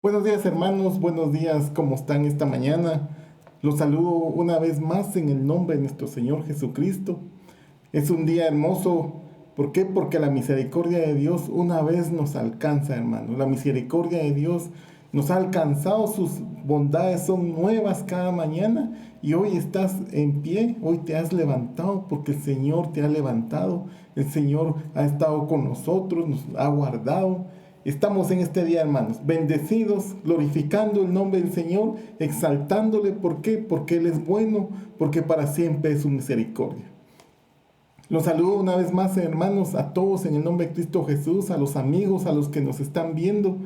Buenos días hermanos, buenos días, ¿cómo están esta mañana? Los saludo una vez más en el nombre de nuestro Señor Jesucristo. Es un día hermoso. ¿Por qué? Porque la misericordia de Dios una vez nos alcanza, hermanos. La misericordia de Dios nos ha alcanzado, sus bondades son nuevas cada mañana y hoy estás en pie, hoy te has levantado porque el Señor te ha levantado. El Señor ha estado con nosotros, nos ha guardado. Estamos en este día, hermanos, bendecidos, glorificando el nombre del Señor, exaltándole. ¿Por qué? Porque Él es bueno, porque para siempre es su misericordia. Los saludo una vez más, hermanos, a todos en el nombre de Cristo Jesús, a los amigos, a los que nos están viendo.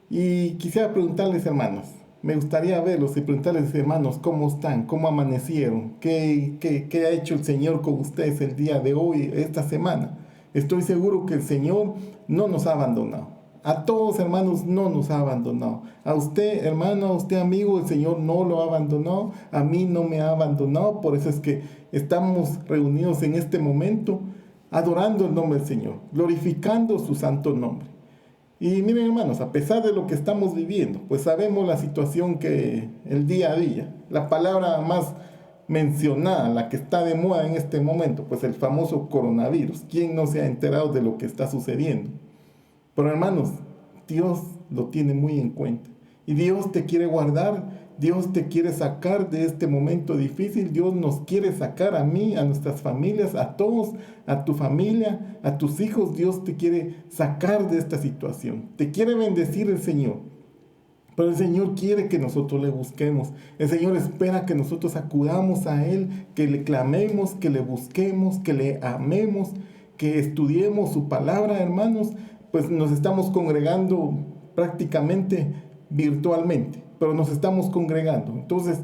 Y quisiera preguntarles, hermanos, me gustaría verlos y preguntarles, hermanos, ¿cómo están? ¿Cómo amanecieron? ¿Qué ha hecho el Señor con ustedes el día de hoy, esta semana? Estoy seguro que el Señor no nos ha abandonado. A todos, hermanos, no nos ha abandonado. A usted, hermano, a usted, amigo, el Señor no lo ha abandonado. A mí no me ha abandonado. Por eso es que estamos reunidos en este momento, adorando el nombre del Señor, glorificando su santo nombre. Y miren, hermanos, a pesar de lo que estamos viviendo, pues sabemos la situación que el día a día, la palabra más mencionada, la que está de moda en este momento, pues el famoso coronavirus. ¿Quién no se ha enterado de lo que está sucediendo? Pero hermanos, Dios lo tiene muy en cuenta. Y Dios te quiere guardar, Dios te quiere sacar de este momento difícil, Dios nos quiere sacar a mí, a nuestras familias, a todos, a tu familia, a tus hijos. Dios te quiere sacar de esta situación. Te quiere bendecir el Señor. Pero el Señor quiere que nosotros le busquemos. El Señor espera que nosotros acudamos a Él, que le clamemos, que le busquemos, que le amemos, que estudiemos su palabra, hermanos. Pues nos estamos congregando prácticamente virtualmente, pero nos estamos congregando. Entonces,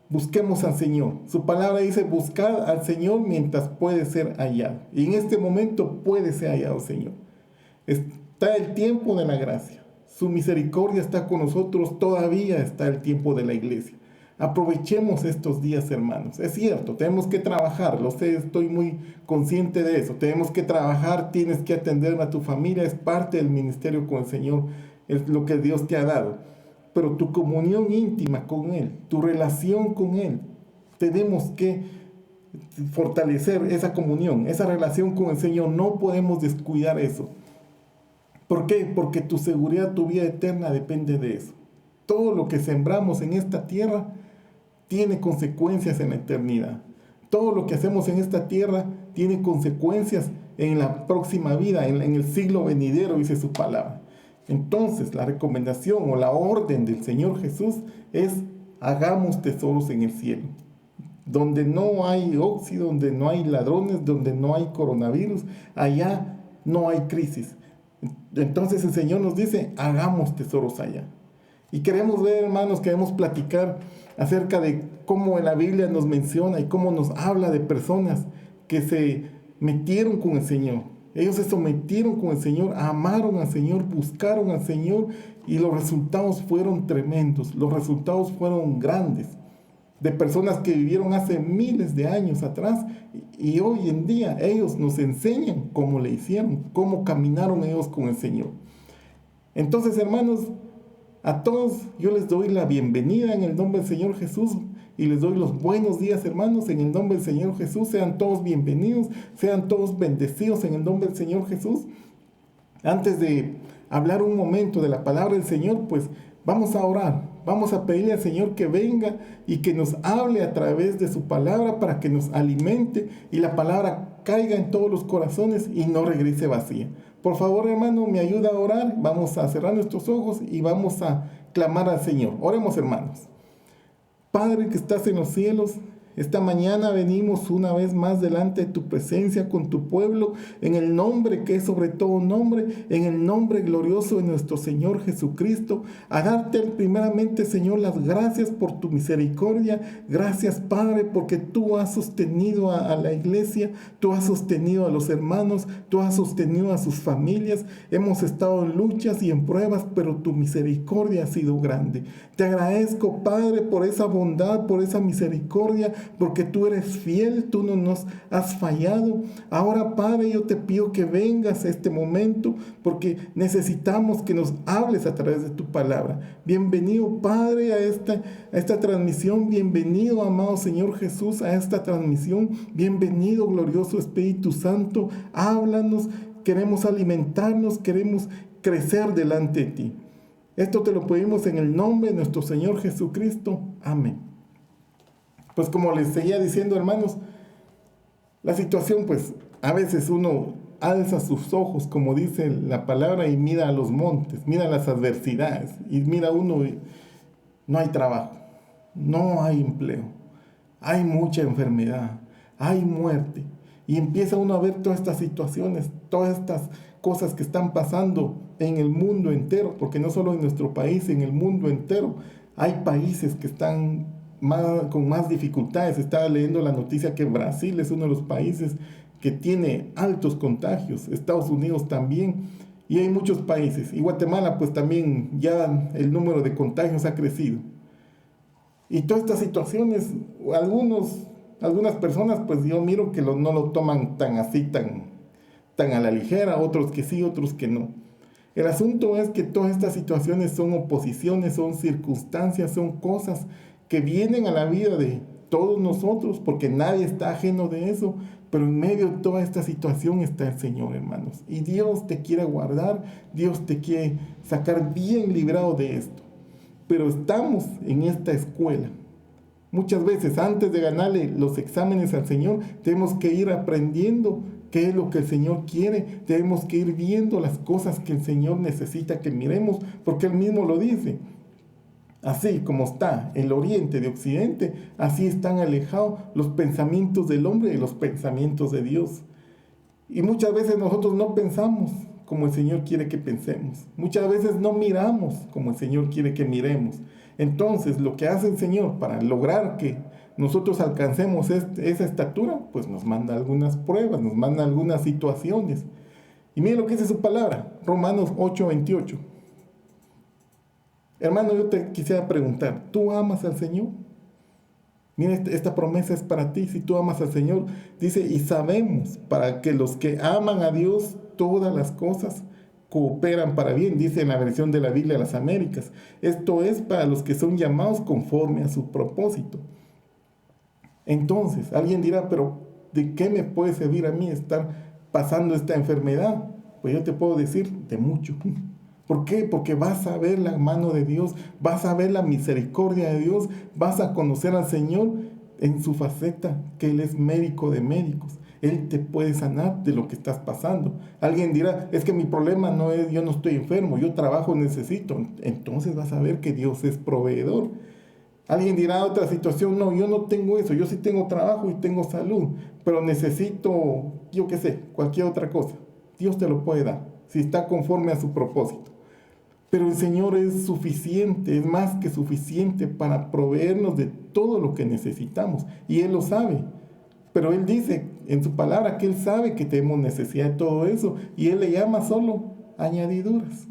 busquemos al Señor. Su palabra dice, buscad al Señor mientras puede ser hallado. Y en este momento puede ser hallado, Señor. Está el tiempo de la gracia. Su misericordia está con nosotros, todavía está el tiempo de la iglesia. Aprovechemos estos días, hermanos. Es cierto, tenemos que trabajar, lo sé, estoy muy consciente de eso. Tenemos que trabajar, tienes que atender a tu familia, es parte del ministerio con el Señor, es lo que Dios te ha dado. Pero tu comunión íntima con Él, tu relación con Él, tenemos que fortalecer esa comunión, esa relación con el Señor. No podemos descuidar eso. ¿Por qué? Porque tu seguridad, tu vida eterna depende de eso. Todo lo que sembramos en esta tierra tiene consecuencias en la eternidad. Todo lo que hacemos en esta tierra tiene consecuencias en la próxima vida, en el siglo venidero, dice su palabra. Entonces, la recomendación o la orden del Señor Jesús es: hagamos tesoros en el cielo, donde no hay óxido, donde no hay ladrones, donde no hay coronavirus, allá no hay crisis. Entonces el Señor nos dice, hagamos tesoros allá. Y queremos ver, hermanos, queremos platicar acerca de cómo la Biblia nos menciona y cómo nos habla de personas que se metieron con el Señor. Ellos se sometieron con el Señor, amaron al Señor, buscaron al Señor y los resultados fueron tremendos, los resultados fueron grandes. De personas que vivieron hace miles de años atrás y hoy en día ellos nos enseñan cómo le hicieron, cómo caminaron ellos con el Señor. Entonces, hermanos, a todos yo les doy la bienvenida en el nombre del Señor Jesús y les doy los buenos días, hermanos, en el nombre del Señor Jesús. Sean todos bienvenidos, sean todos bendecidos en el nombre del Señor Jesús. Antes de hablar un momento de la palabra del Señor, pues vamos a orar. Vamos a pedirle al Señor que venga y que nos hable a través de su palabra para que nos alimente y la palabra caiga en todos los corazones y no regrese vacía. Por favor, hermano, me ayuda a orar. Vamos a cerrar nuestros ojos y vamos a clamar al Señor. Oremos, hermanos. Padre que estás en los cielos, esta mañana venimos una vez más delante de tu presencia con tu pueblo, en el nombre que es sobre todo nombre, en el nombre glorioso de nuestro Señor Jesucristo, a darte primeramente, Señor, las gracias por tu misericordia. Gracias, Padre, porque tú has sostenido a la iglesia, tú has sostenido a los hermanos, tú has sostenido a sus familias. Hemos estado en luchas y en pruebas, pero tu misericordia ha sido grande. Te agradezco, Padre, por esa bondad, por esa misericordia, porque tú eres fiel, tú no nos has fallado. Ahora, Padre, yo te pido que vengas a este momento, porque necesitamos que nos hables a través de tu palabra. Bienvenido, Padre, a esta transmisión. Bienvenido, amado Señor Jesús, a esta transmisión. Bienvenido, glorioso Espíritu Santo. Háblanos, queremos alimentarnos, queremos crecer delante de ti. Esto te lo pedimos en el nombre de nuestro Señor Jesucristo. Amén. Pues como les seguía diciendo, hermanos, la situación, pues a veces uno alza sus ojos, como dice la palabra, y mira a los montes, mira las adversidades, y mira uno y no hay trabajo, no hay empleo, hay mucha enfermedad, hay muerte. Y empieza uno a ver todas estas situaciones, todas estas cosas que están pasando en el mundo entero, porque no solo en nuestro país, en el mundo entero hay países que están con más dificultades. Estaba leyendo la noticia que Brasil es uno de los países que tiene altos contagios, Estados Unidos también, y hay muchos países, y Guatemala pues también ya el número de contagios ha crecido. Y todas estas situaciones, algunas personas pues yo miro que no lo toman tan a la ligera, otros que sí, otros que no. El asunto es que todas estas situaciones son oposiciones, son circunstancias, son cosas que vienen a la vida de todos nosotros, porque nadie está ajeno de eso, pero en medio de toda esta situación está el Señor, hermanos. Y Dios te quiere guardar, Dios te quiere sacar bien librado de esto. Pero estamos en esta escuela. Muchas veces antes de ganarle los exámenes al Señor, tenemos que ir aprendiendo qué es lo que el Señor quiere. Tenemos que ir viendo las cosas que el Señor necesita que miremos, porque Él mismo lo dice. Así como está el oriente de occidente, así están alejados los pensamientos del hombre y los pensamientos de Dios. Y muchas veces nosotros no pensamos como el Señor quiere que pensemos. Muchas veces no miramos como el Señor quiere que miremos. Entonces, lo que hace el Señor para lograr que nosotros alcancemos esa estatura, pues nos manda algunas pruebas, nos manda algunas situaciones. Y miren lo que dice su palabra, Romanos 8:28. Hermano, yo te quisiera preguntar, ¿tú amas al Señor? Mira, esta promesa es para ti. Si tú amas al Señor, dice, y sabemos para que los que aman a Dios, todas las cosas cooperan para bien, dice en la versión de la Biblia de las Américas. Esto es para los que son llamados conforme a su propósito. Entonces, alguien dirá, pero ¿de qué me puede servir a mí estar pasando esta enfermedad? Pues yo te puedo decir, de mucho. ¿Por qué? Porque vas a ver la mano de Dios, vas a ver la misericordia de Dios, vas a conocer al Señor en su faceta, que Él es médico de médicos. Él te puede sanar de lo que estás pasando. Alguien dirá, es que mi problema no es, yo no estoy enfermo, yo trabajo, necesito. Entonces vas a ver que Dios es proveedor. Alguien dirá otra situación, no, yo no tengo eso, yo sí tengo trabajo y tengo salud, pero necesito, yo qué sé, cualquier otra cosa. Dios te lo puede dar, si está conforme a su propósito. Pero el Señor es suficiente, es más que suficiente para proveernos de todo lo que necesitamos. Y Él lo sabe. Pero Él dice en su palabra que Él sabe que tenemos necesidad de todo eso. Y Él le llama solo añadiduras.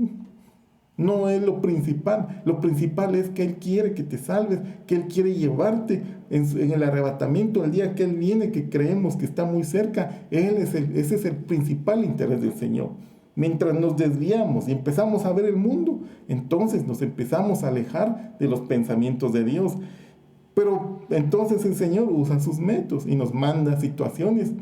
No es lo principal. Lo principal es que Él quiere que te salves, que Él quiere llevarte en el arrebatamiento, el día que Él viene, que creemos que está muy cerca. Ese es el principal interés del Señor. Mientras nos desviamos y empezamos a ver el mundo, entonces nos empezamos a alejar de los pensamientos de Dios. Pero entonces el Señor usa sus métodos y nos manda situaciones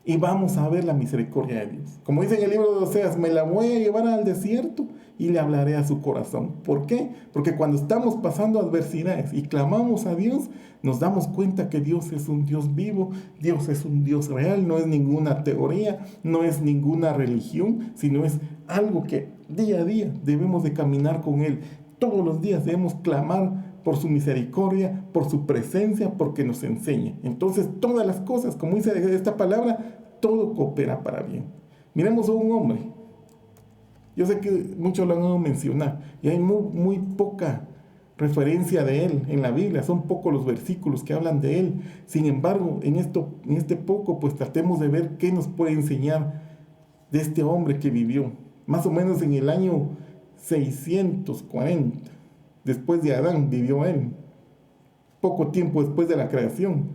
y vamos a ver la misericordia de Dios. Como dice en el libro de Oseas, me la voy a llevar al desierto y le hablaré a su corazón. ¿Por qué? Porque cuando estamos pasando adversidades y clamamos a Dios, nos damos cuenta que Dios es un Dios vivo, Dios es un Dios real, no es ninguna teoría, no es ninguna religión, sino es algo que día a día debemos de caminar con Él. Todos los días debemos clamar por su misericordia, por su presencia, porque nos enseña. Entonces todas las cosas, como dice esta palabra, todo coopera para bien. Miremos a un hombre. Yo sé que muchos lo han oído mencionar y hay muy poca referencia de él en la Biblia, son pocos los versículos que hablan de él. Sin embargo, en este poco, pues tratemos de ver qué nos puede enseñar de este hombre que vivió, más o menos en el año 640, después de Adán vivió él. poco tiempo después de la creación,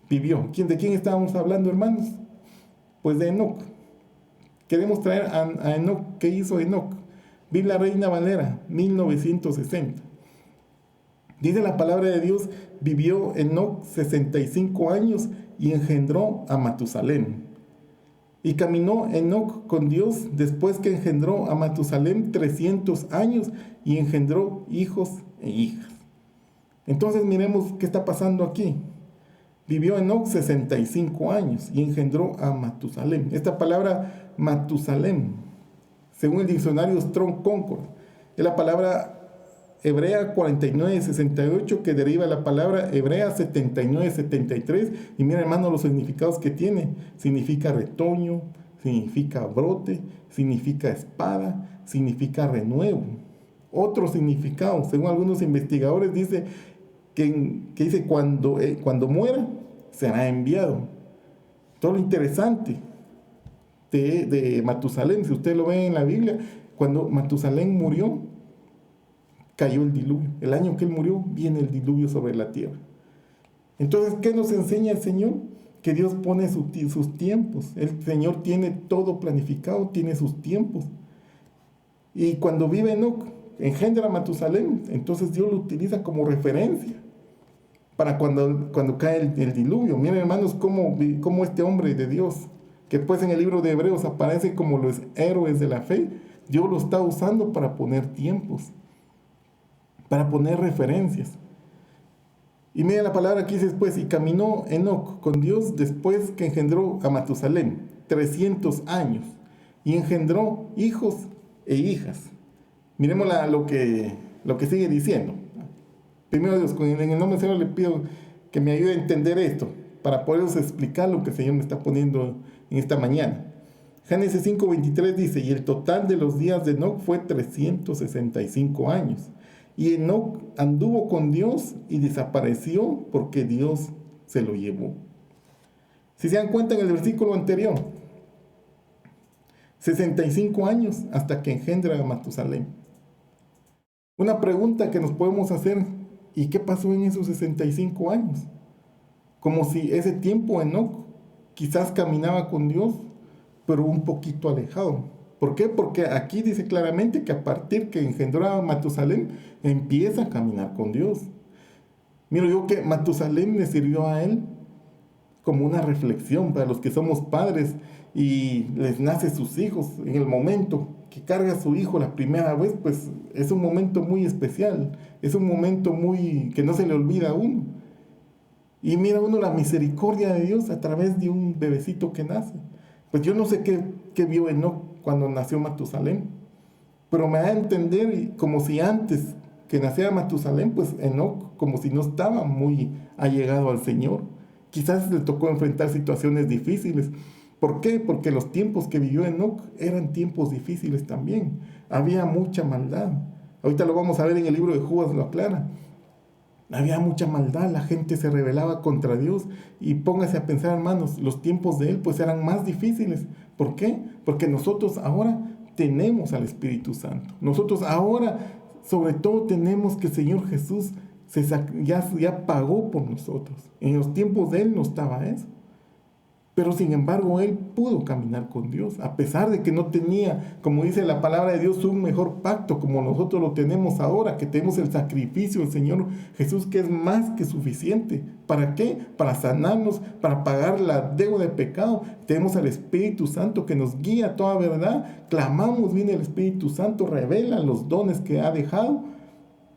vivió. ¿De quién estábamos hablando, hermanos? Pues de Enoc. Queremos traer a Enoc. ¿Qué hizo Enoc? Biblia Reina Valera, 1960. Dice la palabra de Dios, vivió Enoc 65 años y engendró a Matusalén. Y caminó Enoc con Dios después que engendró a Matusalén 300 años y engendró hijos e hijas. Entonces miremos qué está pasando aquí. Vivió Enoc 65 años y engendró a Matusalén. Esta palabra Matusalén, según el diccionario Strong Concord, es la palabra hebrea 4968 que deriva de la palabra hebrea 7973. Y mira, hermano, los significados que tiene. Significa retoño, significa brote, significa espada, significa renuevo. Otro significado, según algunos investigadores, dice que dice cuando muera será enviado. Todo lo interesante de Matusalén, si usted lo ve en la Biblia, cuando Matusalén murió, cayó el diluvio. El año que él murió, viene el diluvio sobre la tierra. Entonces, ¿qué nos enseña el Señor? Que Dios pone sus tiempos. El Señor tiene todo planificado, tiene sus tiempos. Y cuando vive Enoc, engendra a Matusalén, entonces Dios lo utiliza como referencia para cuando cae el diluvio. Miren, hermanos, cómo este hombre de Dios, que pues en el libro de Hebreos aparece como los héroes de la fe, Dios lo está usando para poner tiempos, para poner referencias. Y mira la palabra que dice después, y caminó Enoc con Dios después que engendró a Matusalén 300 años, y engendró hijos e hijas. Miremos lo que sigue diciendo. Primero Dios, en el nombre del Señor le pido que me ayude a entender esto, para poderos explicar lo que el Señor me está poniendo en esta mañana. Génesis 5:23 dice, y el total de los días de Enoc fue 365 años. Y Enoc anduvo con Dios y desapareció porque Dios se lo llevó. Si se dan cuenta en el versículo anterior, 65 años hasta que engendra a Matusalén. Una pregunta que nos podemos hacer, ¿y qué pasó en esos 65 años? Como si ese tiempo Enoc quizás caminaba con Dios, pero un poquito alejado. ¿Por qué? Porque aquí dice claramente que a partir que engendró a Matusalén, empieza a caminar con Dios. Miro yo que Matusalén le sirvió a él como una reflexión para los que somos padres y les nace sus hijos. En el momento que carga a su hijo la primera vez, pues es un momento muy especial, es un momento que no se le olvida a uno. Y mira uno la misericordia de Dios a través de un bebecito que nace. Pues yo no sé qué vio Enoc cuando nació Matusalén, pero me da a entender como si antes que naciera Matusalén, pues Enoc como si no estaba muy allegado al Señor. Quizás le tocó enfrentar situaciones difíciles. ¿Por qué? Porque los tiempos que vivió Enoc eran tiempos difíciles también. Había mucha maldad. Ahorita lo vamos a ver en el libro de Judas, lo aclara. Había mucha maldad, la gente se rebelaba contra Dios. Y póngase a pensar, hermanos, los tiempos de él pues eran más difíciles. ¿Por qué? Porque nosotros ahora tenemos al Espíritu Santo. Nosotros ahora, sobre todo, tenemos que el Señor Jesús ya pagó por nosotros. En los tiempos de él no estaba eso. Pero sin embargo, él pudo caminar con Dios, a pesar de que no tenía, como dice la palabra de Dios, un mejor pacto como nosotros lo tenemos ahora, que tenemos el sacrificio del Señor Jesús, que es más que suficiente. ¿Para qué? Para sanarnos, para pagar la deuda de pecado. Tenemos al Espíritu Santo que nos guía a toda verdad. Clamamos, viene el Espíritu Santo, revela los dones que ha dejado.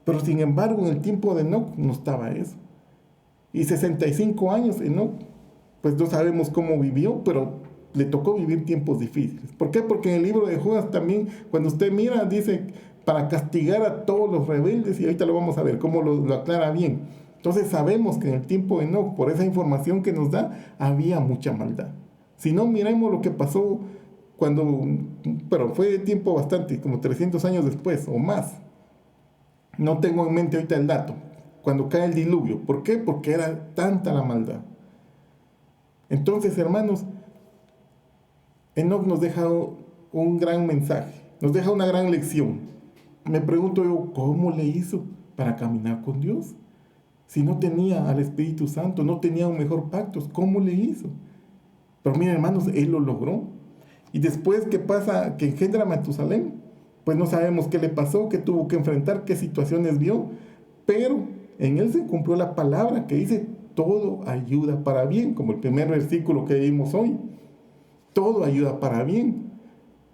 Pero sin embargo, en el tiempo de Enoc no estaba eso. Y 65 años Enoc, pues no sabemos cómo vivió, pero le tocó vivir tiempos difíciles. ¿Por qué? Porque en el libro de Judas también, cuando usted mira, dice, para castigar a todos los rebeldes, y ahorita lo vamos a ver cómo lo aclara bien. Entonces sabemos que en el tiempo de Enoc, por esa información que nos da, había mucha maldad. Si no, miremos lo que pasó pero fue de tiempo bastante, como 300 años después o más. No tengo en mente ahorita el dato. Cuando cae el diluvio. ¿Por qué? Porque era tanta la maldad. Entonces, hermanos, Enoc nos deja un gran mensaje, nos deja una gran lección. Me pregunto yo, ¿cómo le hizo para caminar con Dios? Si no tenía al Espíritu Santo, no tenía un mejor pacto, ¿cómo le hizo? Pero miren, hermanos, él lo logró. Y después, ¿qué pasa? Que engendra a Matusalén. Pues no sabemos qué le pasó, qué tuvo que enfrentar, qué situaciones vio. Pero en él se cumplió la palabra que dice, todo ayuda para bien, como el primer versículo que vimos hoy. Todo ayuda para bien.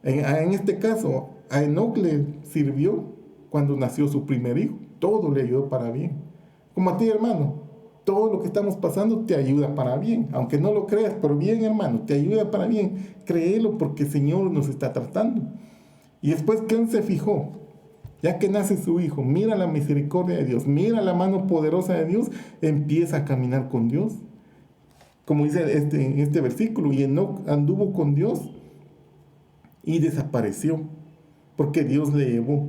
En este caso, a Enoc le sirvió cuando nació su primer hijo. Todo le ayudó para bien. Como a ti, hermano, todo lo que estamos pasando te ayuda para bien. Aunque no lo creas, pero bien, hermano, te ayuda para bien. Créelo porque el Señor nos está tratando. Y después que él se fijó, ya que nace su hijo, mira la misericordia de Dios, mira la mano poderosa de Dios, empieza a caminar con Dios. Como dice en este versículo, y Enoc anduvo con Dios y desapareció, porque Dios le llevó.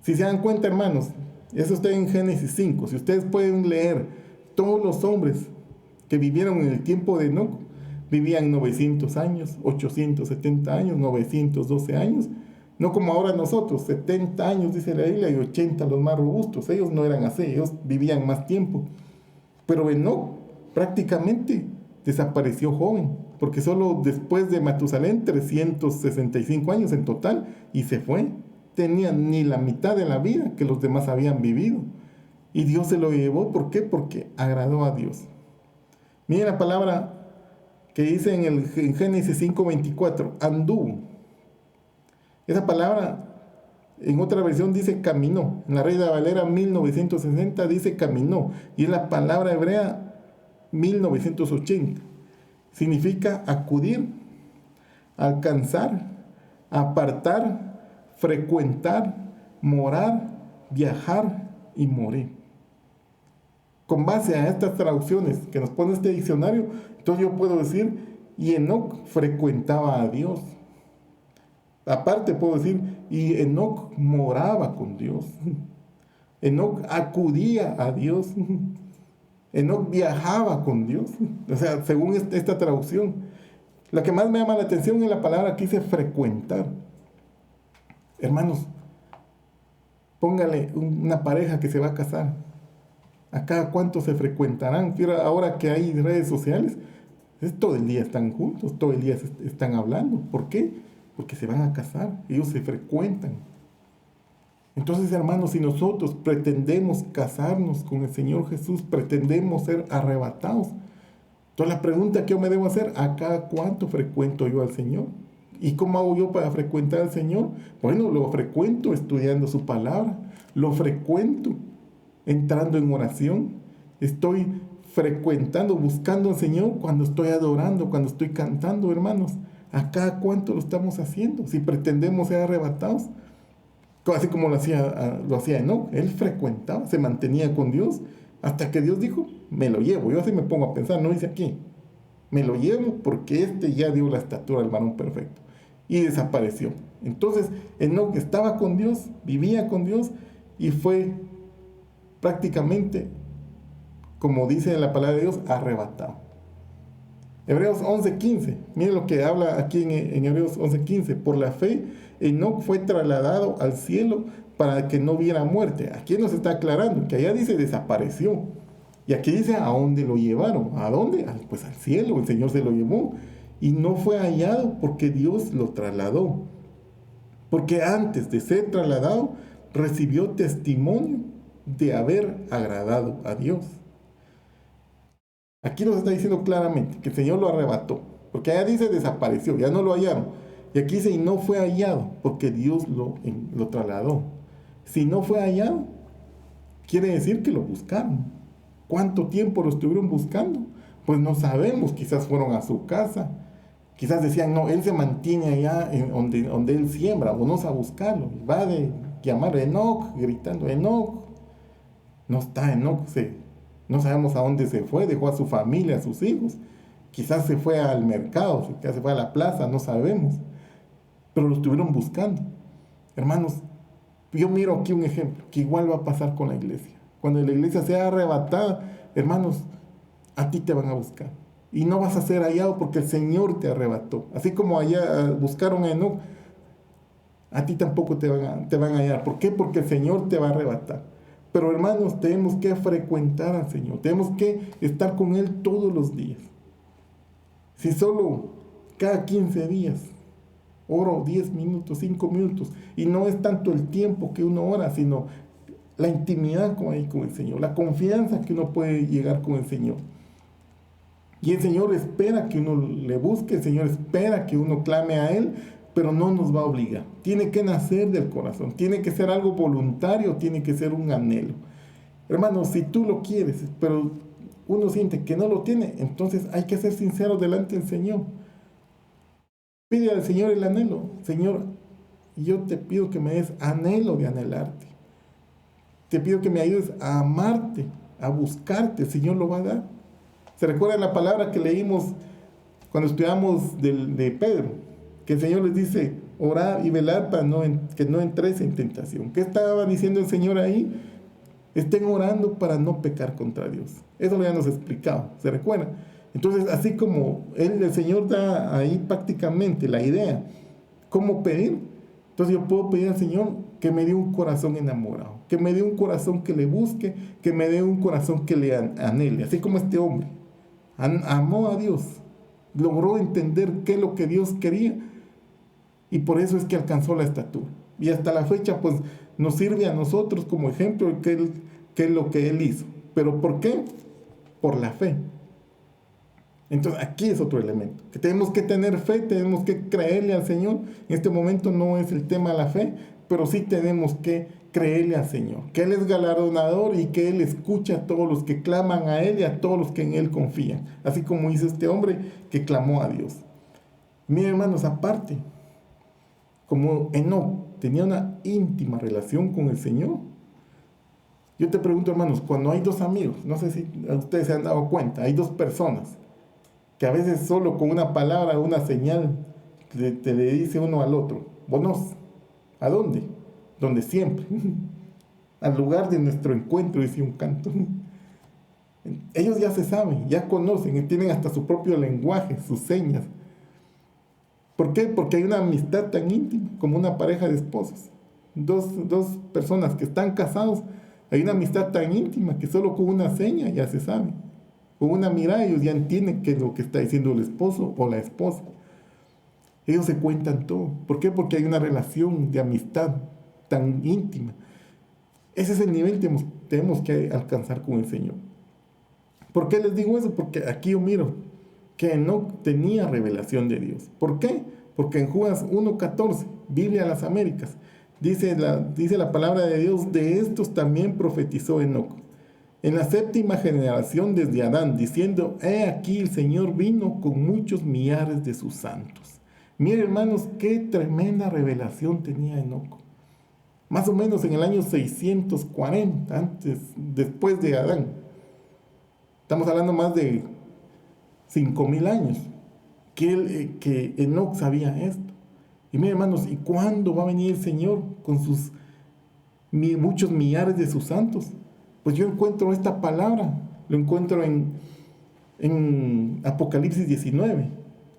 Si se dan cuenta, hermanos, eso está en Génesis 5. Si ustedes pueden leer, todos los hombres que vivieron en el tiempo de Enoc vivían 900 años, 870 años, 912 años. No como ahora nosotros, 70 años, dice la Biblia, y 80 los más robustos. Ellos no eran así, ellos vivían más tiempo. Pero Enoc prácticamente desapareció joven, porque solo después de Matusalén, 365 años en total, y se fue. Tenía ni la mitad de la vida que los demás habían vivido. Y Dios se lo llevó, ¿por qué? Porque agradó a Dios. Miren la palabra que dice en Génesis 5:24, anduvo. Esa palabra en otra versión dice caminó. En la Reina Valera 1960 dice caminó. Y es la palabra hebrea 1980. Significa acudir, alcanzar, apartar, frecuentar, morar, viajar y morir. Con base a estas traducciones que nos pone este diccionario, entonces yo puedo decir, y Enoc frecuentaba a Dios. Aparte puedo decir, y Enoc moraba con Dios. Enoc acudía a Dios. Enoc viajaba con Dios. O sea, según esta traducción. La que más me llama la atención es la palabra que dice frecuentar. Hermanos, póngale una pareja que se va a casar. ¿A cada cuánto se frecuentarán? Ahora que hay redes sociales, todo el día están juntos, todo el día están hablando. ¿Por qué? Porque se van a casar, ellos se frecuentan. Entonces, hermanos, si nosotros pretendemos casarnos con el Señor Jesús, pretendemos ser arrebatados, entonces la pregunta que yo me debo hacer, ¿a cada cuánto frecuento yo al Señor? ¿Y cómo hago yo para frecuentar al Señor? Bueno, lo frecuento estudiando su palabra, lo frecuento entrando en oración, estoy frecuentando, buscando al Señor cuando estoy adorando, cuando estoy cantando, hermanos. ¿A cada cuánto lo estamos haciendo? Si pretendemos ser arrebatados, así como lo hacía Enoc, él frecuentaba, se mantenía con Dios, hasta que Dios dijo, me lo llevo. Yo así me pongo a pensar, no dice aquí, me lo llevo porque ya dio la estatura del varón perfecto. Y desapareció. Entonces, Enoc estaba con Dios, vivía con Dios, y fue prácticamente, como dice en la palabra de Dios, arrebatado. Hebreos 11:15, miren lo que habla aquí en Hebreos 11:15. Por la fe, Enoc fue trasladado al cielo para que no viera muerte. Aquí nos está aclarando que allá dice desapareció. Y aquí dice a dónde lo llevaron. ¿A dónde? Pues al cielo, el Señor se lo llevó. Y no fue hallado porque Dios lo trasladó. Porque antes de ser trasladado, recibió testimonio de haber agradado a Dios. Aquí nos está diciendo claramente que el Señor lo arrebató, porque allá dice desapareció, ya no lo hallaron. Y aquí dice y no fue hallado, porque Dios lo trasladó. Si no fue hallado, quiere decir que lo buscaron. ¿Cuánto tiempo lo estuvieron buscando? Pues no sabemos, quizás fueron a su casa, quizás decían, no, él se mantiene allá donde él siembra, vamos a buscarlo. Va de llamar a Enoc, gritando, Enoc. No está Enoc, no sabemos a dónde se fue, dejó a su familia, a sus hijos. Quizás se fue al mercado, quizás se fue a la plaza, no sabemos. Pero lo estuvieron buscando. Hermanos, yo miro aquí un ejemplo, que igual va a pasar con la iglesia. Cuando la iglesia sea arrebatada, hermanos, a ti te van a buscar. Y no vas a ser hallado porque el Señor te arrebató. Así como allá buscaron a Enoc, a ti tampoco te van a hallar. ¿Por qué? Porque el Señor te va a arrebatar. Pero hermanos, tenemos que frecuentar al Señor, tenemos que estar con Él todos los días. Si solo cada 15 días oro 10 minutos, 5 minutos, y no es tanto el tiempo que uno ora, sino la intimidad con el Señor, la confianza que uno puede llegar con el Señor. Y el Señor espera que uno le busque, el Señor espera que uno clame a Él, pero no nos va a obligar. Tiene que nacer del corazón, tiene que ser algo voluntario, tiene que ser un anhelo. Hermano, si tú lo quieres, pero uno siente que no lo tiene, entonces hay que ser sincero delante del Señor. Pide al Señor el anhelo. Señor, yo te pido que me des anhelo de anhelarte. Te pido que me ayudes a amarte, a buscarte. El Señor lo va a dar. ¿Se recuerda la palabra que leímos cuando estudiamos de Pedro? Que el Señor les dice, orad y velad para que no entréis en tentación. ¿Qué estaba diciendo el Señor ahí? Estén orando para no pecar contra Dios. Eso lo ya nos explicaba, ¿se recuerda? Entonces, así como el Señor da ahí prácticamente la idea, ¿cómo pedir? Entonces yo puedo pedir al Señor que me dé un corazón enamorado, que me dé un corazón que le busque, que me dé un corazón que le anhele, así como este hombre. Amó a Dios, logró entender qué es lo que Dios quería y por eso es que alcanzó la estatura. Y hasta la fecha pues nos sirve a nosotros como ejemplo de qué es lo que Él hizo. ¿Pero por qué? Por la fe. Entonces aquí es otro elemento, que tenemos que tener fe, tenemos que creerle al Señor. En este momento no es el tema de la fe, pero sí tenemos que creerle al Señor, que Él es galardonador y que Él escucha a todos los que claman a Él y a todos los que en Él confían, así como hizo este hombre que clamó a Dios. Miren hermanos, aparte, como Enoc tenía una íntima relación con el Señor, yo te pregunto hermanos, cuando hay dos amigos, no sé si ustedes se han dado cuenta, hay dos personas que a veces solo con una palabra, una señal, te le dice uno al otro, vos, ¿a dónde? Donde siempre, al lugar de nuestro encuentro, dice un canto. Ellos ya se saben, ya conocen, tienen hasta su propio lenguaje, sus señas. ¿Por qué? Porque hay una amistad tan íntima como una pareja de esposos. Dos personas que están casados, hay una amistad tan íntima que solo con una seña ya se sabe. Con una mirada ellos ya entienden qué es lo que está diciendo el esposo o la esposa. Ellos se cuentan todo. ¿Por qué? Porque hay una relación de amistad tan íntima. Ese es el nivel que tenemos que alcanzar con el Señor. ¿Por qué les digo eso? Porque aquí yo miro que no tenía revelación de Dios. ¿Por qué? Porque en Judas 1:14, Biblia a las Américas, dice la palabra de Dios, de estos también profetizó Enoc, en la 7ª generación desde Adán, diciendo, he aquí el Señor vino con muchos millares de sus santos. Miren hermanos, qué tremenda revelación tenía Enoc. Más o menos en el año 640, después de Adán. Estamos hablando más de 5,000 años que Enoc sabía esto. Y miren hermanos, ¿y cuándo va a venir el Señor con sus muchos millares de sus santos? Pues yo encuentro esta palabra, lo encuentro en Apocalipsis 19,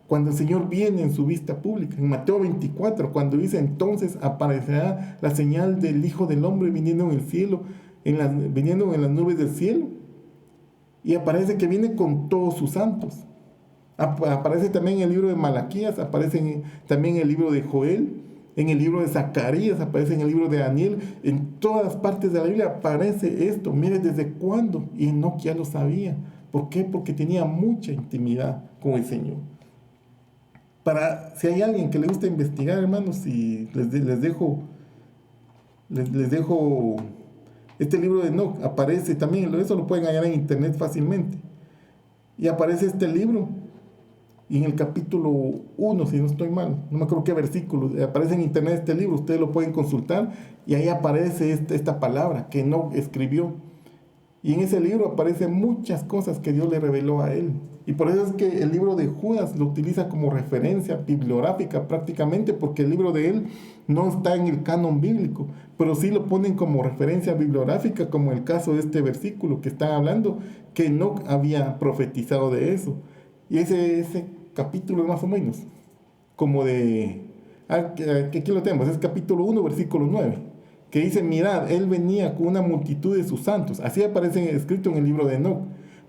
cuando el Señor viene en su vista pública, en Mateo 24, cuando dice, entonces aparecerá la señal del Hijo del Hombre viniendo en el cielo, viniendo en las nubes del cielo, y aparece que viene con todos sus santos. Aparece también en el libro de Malaquías, aparece también en el libro de Joel, en el libro de Zacarías, aparece en el libro de Daniel, en todas partes de la Biblia aparece esto. Mire, ¿desde cuándo? Y Enoc ya lo sabía. ¿Por qué? Porque tenía mucha intimidad con el Señor. Si hay alguien que le gusta investigar, hermanos, y les dejo este libro de Enoc, aparece también, eso lo pueden hallar en internet fácilmente. Y aparece este libro. Y en el capítulo 1, si no estoy mal, no me acuerdo qué versículo, aparece en internet este libro, ustedes lo pueden consultar, y ahí aparece esta palabra que Enoc escribió. Y en ese libro aparecen muchas cosas que Dios le reveló a él. Y por eso es que el libro de Judas lo utiliza como referencia bibliográfica prácticamente, porque el libro de él no está en el canon bíblico, pero sí lo ponen como referencia bibliográfica, como el caso de este versículo que están hablando, que Enoc había profetizado de eso. Y ese capítulo es más o menos como aquí lo tenemos, es capítulo 1, versículo 9, que dice, mirad, él venía con una multitud de sus santos. Así aparece escrito en el libro de Enoc,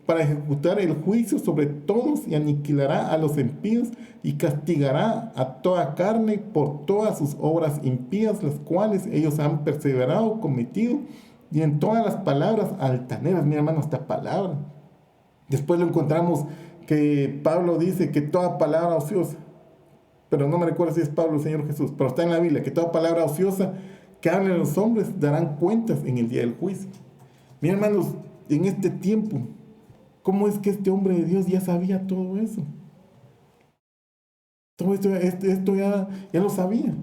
para ejecutar el juicio sobre todos y aniquilará a los impíos y castigará a toda carne por todas sus obras impías, las cuales ellos han perseverado, cometido, y en todas las palabras altaneras. Mi hermano, esta palabra. Después lo encontramos que Pablo dice que toda palabra ociosa, pero no me recuerdo si es Pablo o Señor Jesús, pero está en la Biblia, que toda palabra ociosa que hablen los hombres darán cuentas en el día del juicio. Mis hermanos, en este tiempo, ¿cómo es que este hombre de Dios ya sabía todo eso? Todo esto ya lo sabía.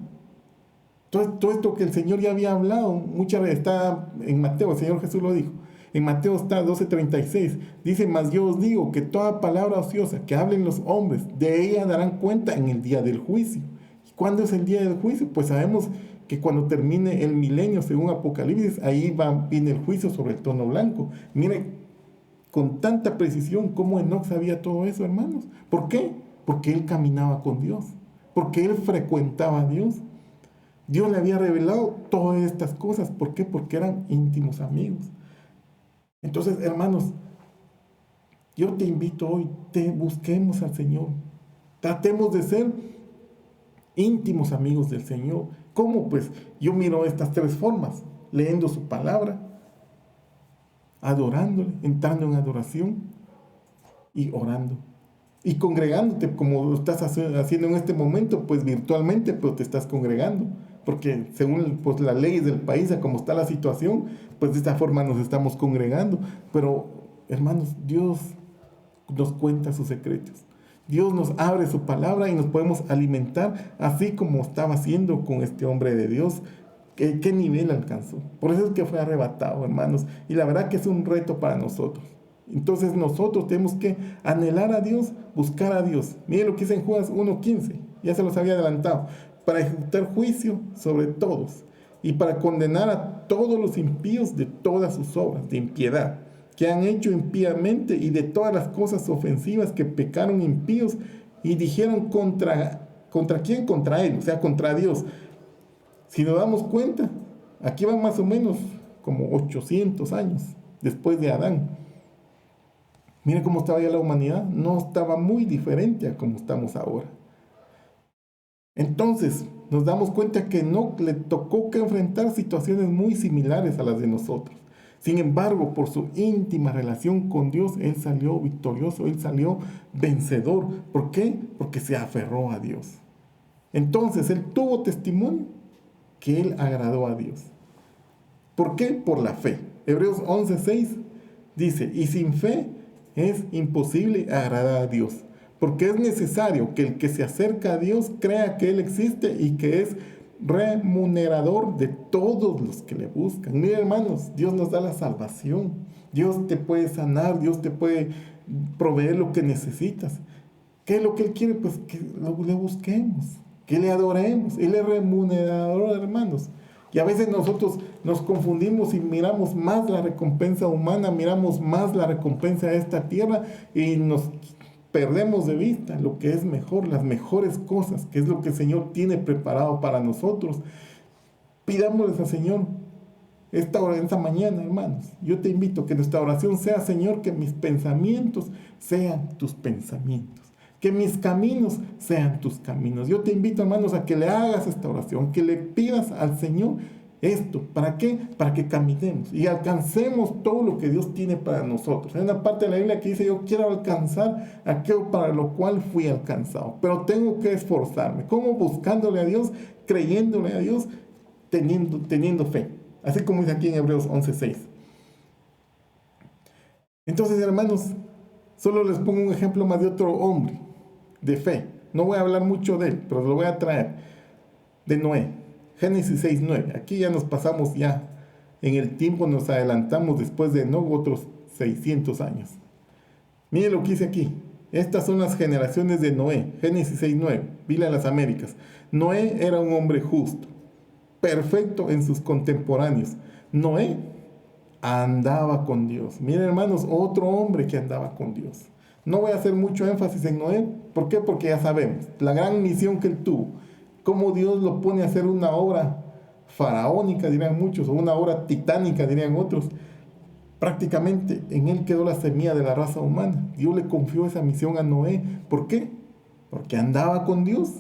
Todo esto que el Señor ya había hablado, muchas veces está en Mateo, el Señor Jesús lo dijo. En Mateo está 12:36, dice, mas yo os digo que toda palabra ociosa que hablen los hombres, de ella darán cuenta en el día del juicio. ¿Y cuándo es el día del juicio? Pues sabemos que cuando termine el milenio, según Apocalipsis, ahí viene el juicio sobre el trono blanco. Mire, con tanta precisión cómo Enoc sabía todo eso, hermanos. ¿Por qué? Porque él caminaba con Dios, porque él frecuentaba a Dios. Dios le había revelado todas estas cosas. ¿Por qué? Porque eran íntimos amigos. Entonces, hermanos, yo te invito hoy, busquemos al Señor. Tratemos de ser íntimos amigos del Señor. ¿Cómo? Pues yo miro estas tres formas: leyendo su palabra, adorándole, entrando en adoración y orando. Y congregándote, como lo estás haciendo en este momento, pues virtualmente, pero te estás congregando. Porque según pues, las leyes del país, a cómo está la situación, pues de esta forma nos estamos congregando. Pero, hermanos, Dios nos cuenta sus secretos. Dios nos abre su palabra y nos podemos alimentar, así como estaba haciendo con este hombre de Dios. ¿Qué nivel alcanzó? Por eso es que fue arrebatado, hermanos. Y la verdad que es un reto para nosotros. Entonces nosotros tenemos que anhelar a Dios, buscar a Dios. Miren lo que dice en Judas 1:15, ya se los había adelantado, para ejecutar juicio sobre todos y para condenar a todos los impíos de todas sus obras de impiedad que han hecho impíamente y de todas las cosas ofensivas que pecaron impíos y dijeron ¿contra quién? Contra él, o sea, contra Dios. Si nos damos cuenta, aquí van más o menos como 800 años después de Adán. Miren cómo estaba ya la humanidad, no estaba muy diferente a como estamos ahora. Entonces, nos damos cuenta que no le tocó que enfrentar situaciones muy similares a las de nosotros. Sin embargo, por su íntima relación con Dios, él salió victorioso, él salió vencedor. ¿Por qué? Porque se aferró a Dios. Entonces, él tuvo testimonio que él agradó a Dios. ¿Por qué? Por la fe. Hebreos 11:6 dice, y sin fe es imposible agradar a Dios, porque es necesario que el que se acerca a Dios crea que Él existe y que es remunerador de todos los que le buscan. Mira, hermanos, Dios nos da la salvación. Dios te puede sanar, Dios te puede proveer lo que necesitas. ¿Qué es lo que Él quiere? Pues que le busquemos, que le adoremos. Él es remunerador, hermanos. Y a veces nosotros nos confundimos y miramos más la recompensa humana, miramos más la recompensa de esta tierra y nos perdemos de vista lo que es mejor, las mejores cosas, que es lo que el Señor tiene preparado para nosotros. Pidámosles al Señor esta mañana, hermanos. Yo te invito a que nuestra oración sea, Señor, que mis pensamientos sean tus pensamientos, que mis caminos sean tus caminos. Yo te invito, hermanos, a que le hagas esta oración, que le pidas al Señor esto. ¿Para qué? Para que caminemos y alcancemos todo lo que Dios tiene para nosotros. Hay una parte de la Biblia que dice, yo quiero alcanzar aquello para lo cual fui alcanzado, pero tengo que esforzarme. ¿Cómo? Buscándole a Dios, creyéndole a Dios, teniendo fe. Así como dice aquí en Hebreos 11:6. Entonces, hermanos, solo les pongo un ejemplo más de otro hombre de fe. No voy a hablar mucho de él, pero lo voy a traer. De Noé. Génesis 6:9. Aquí ya nos pasamos ya. En el tiempo nos adelantamos después de Enoc otros 600 años. Miren lo que dice aquí. Estas son las generaciones de Noé. Génesis 6:9. Biblia de las Américas. Noé era un hombre justo, perfecto en sus contemporáneos. Noé andaba con Dios. Miren, hermanos, otro hombre que andaba con Dios. No voy a hacer mucho énfasis en Noé. ¿Por qué? Porque ya sabemos la gran misión que él tuvo. Cómo Dios lo pone a hacer una obra faraónica, dirían muchos, o una obra titánica, dirían otros. Prácticamente en él quedó la semilla de la raza humana. Dios le confió esa misión a Noé. ¿Por qué? Porque andaba con Dios.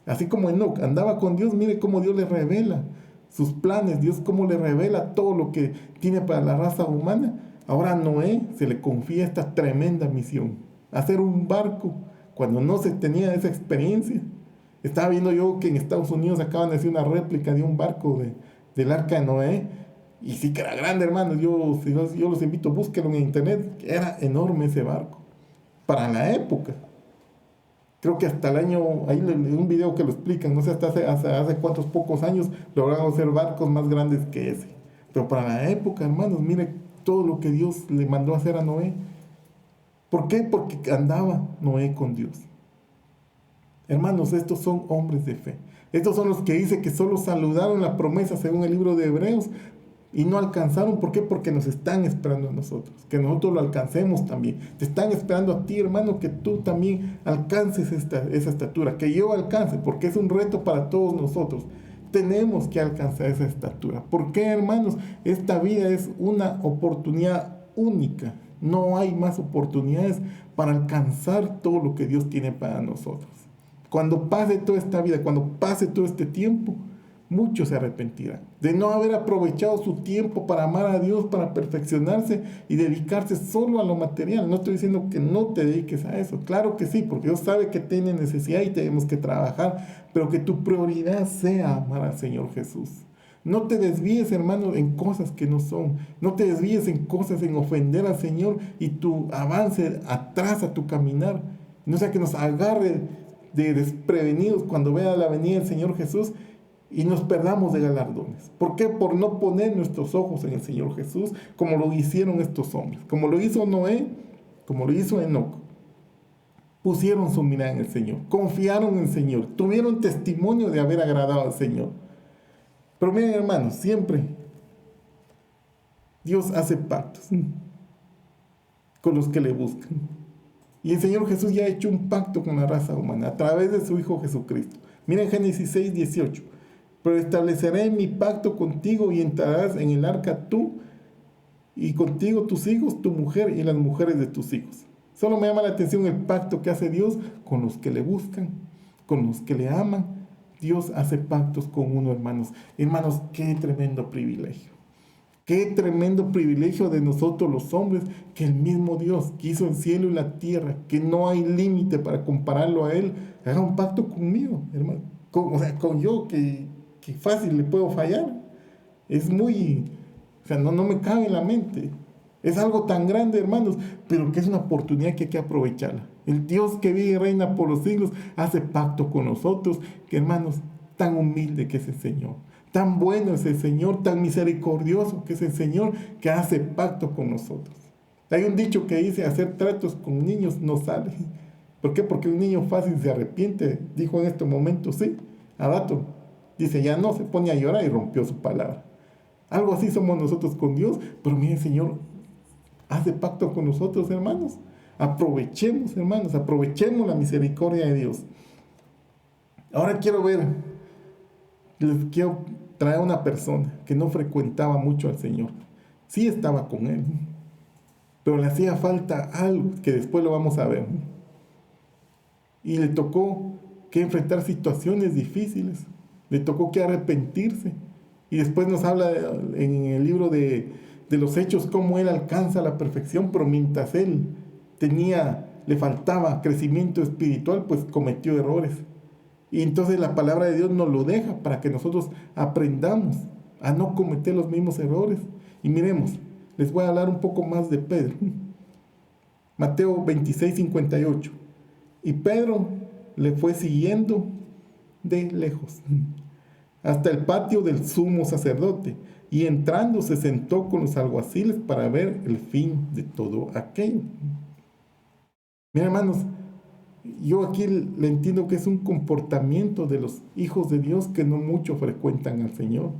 Así como Enoc andaba con Dios, mire cómo Dios le revela sus planes, Dios cómo le revela todo lo que tiene para la raza humana. Ahora a Noé se le confía esta tremenda misión, hacer un barco cuando no se tenía esa experiencia. Estaba viendo yo que en Estados Unidos acaban de hacer una réplica de un barco del arca de Noé, y sí que era grande, hermano. Yo los invito, búsquenlo en internet, era enorme ese barco, para la época. Creo que hasta el año, ahí un video que lo explican, no sé hasta hace cuántos pocos años lograron hacer barcos más grandes que ese. Pero para la época, hermanos, mire todo lo que Dios le mandó a hacer a Noé. ¿Por qué? Porque andaba Noé con Dios. Hermanos, estos son hombres de fe. Estos son los que dice que solo saludaron la promesa según el libro de Hebreos y no alcanzaron. ¿Por qué? Porque nos están esperando a nosotros, que nosotros lo alcancemos también. Te están esperando a ti, hermano, que tú también alcances esa estatura, que yo alcance, porque es un reto para todos nosotros. Tenemos que alcanzar esa estatura. ¿Por qué, hermanos? Esta vida es una oportunidad única. No hay más oportunidades para alcanzar todo lo que Dios tiene para nosotros. Cuando pase toda esta vida, cuando pase todo este tiempo, muchos se arrepentirán de no haber aprovechado su tiempo para amar a Dios, para perfeccionarse y dedicarse solo a lo material. No estoy diciendo que no te dediques a eso, claro que sí, porque Dios sabe que tiene necesidad y tenemos que trabajar, pero que tu prioridad sea amar al Señor Jesús. No te desvíes, hermano, en cosas que no son. No te desvíes en cosas, en ofender al Señor y tu avance atrasa tu caminar. No sea que nos agarre de desprevenidos cuando vea la venida del Señor Jesús y nos perdamos de galardones. ¿Por qué? Por no poner nuestros ojos en el Señor Jesús, como lo hicieron estos hombres, como lo hizo Noé, como lo hizo Enoc. Pusieron su mirada en el Señor, confiaron en el Señor, tuvieron testimonio de haber agradado al Señor. Pero miren, hermanos, siempre Dios hace pactos con los que le buscan. Y el Señor Jesús ya ha hecho un pacto con la raza humana a través de su Hijo Jesucristo. Miren Génesis 6, 18. Pero estableceré mi pacto contigo y entrarás en el arca tú y contigo tus hijos, tu mujer y las mujeres de tus hijos. Solo me llama la atención el pacto que hace Dios con los que le buscan, con los que le aman. Dios hace pactos con uno, hermanos. Hermanos, qué tremendo privilegio. Qué tremendo privilegio de nosotros los hombres, que el mismo Dios que hizo el cielo y la tierra, que no hay límite para compararlo a Él, haga un pacto conmigo, hermano. Con yo, que fácil le puedo fallar. Es muy, no me cabe en la mente. Es algo tan grande, hermanos, pero que es una oportunidad que hay que aprovecharla. El Dios que vive y reina por los siglos hace pacto con nosotros, que hermanos, tan humilde que es el Señor. Tan bueno es el Señor, tan misericordioso que es el Señor, que hace pacto con nosotros. Hay un dicho que dice, hacer tratos con niños no sale. ¿Por qué? Porque un niño fácil se arrepiente. Dijo en este momento, sí, a rato. Dice, ya no, se pone a llorar y rompió su palabra. Algo así somos nosotros con Dios. Pero miren, Señor, hace pacto con nosotros, hermanos. Aprovechemos, hermanos, aprovechemos la misericordia de Dios. Ahora les quiero traer a una persona que no frecuentaba mucho al Señor. Sí estaba con Él, pero le hacía falta algo que después lo vamos a ver. Y le tocó que enfrentar situaciones difíciles, le tocó que arrepentirse. Y después nos habla en el libro de los Hechos cómo Él alcanza la perfección, pero mientras Él le faltaba crecimiento espiritual, pues cometió errores. Y entonces la palabra de Dios nos lo deja para que nosotros aprendamos a no cometer los mismos errores. Y miremos, les voy a hablar un poco más de Pedro. Mateo 26, 58. Y Pedro le fue siguiendo de lejos hasta el patio del sumo sacerdote, y entrando se sentó con los alguaciles para ver el fin de todo aquello. Mira, hermanos, yo aquí le entiendo que es un comportamiento de los hijos de Dios que no mucho frecuentan al Señor.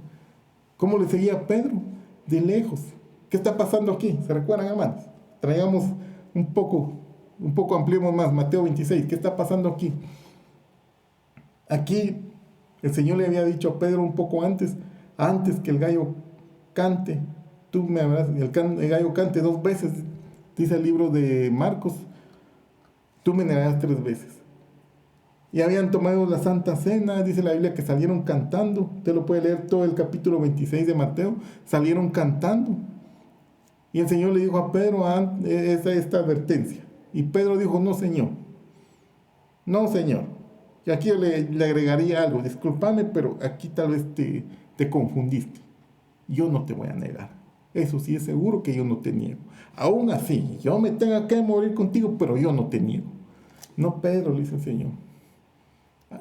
¿Cómo le seguía Pedro? De lejos. ¿Qué está pasando aquí? ¿Se recuerdan, hermanos? Traigamos un poco ampliemos más. Mateo 26, ¿qué está pasando aquí? Aquí El Señor le había dicho a Pedro un poco antes que el gallo cante, el gallo cante 2 veces, dice el libro de Marcos, tú me negarás 3 veces. Y habían tomado la Santa Cena, dice la Biblia que salieron cantando. Usted lo puede leer todo el capítulo 26 de Mateo, salieron cantando. Y el Señor le dijo a Pedro esta advertencia. Y Pedro dijo, no Señor, no Señor. Y aquí yo le agregaría algo, discúlpame, pero aquí tal vez te confundiste. Yo no te voy a negar. Eso sí es seguro que yo no te niego. Aún así, yo me tenga que morir contigo, pero yo no te niego. No, Pedro, le dice el Señor.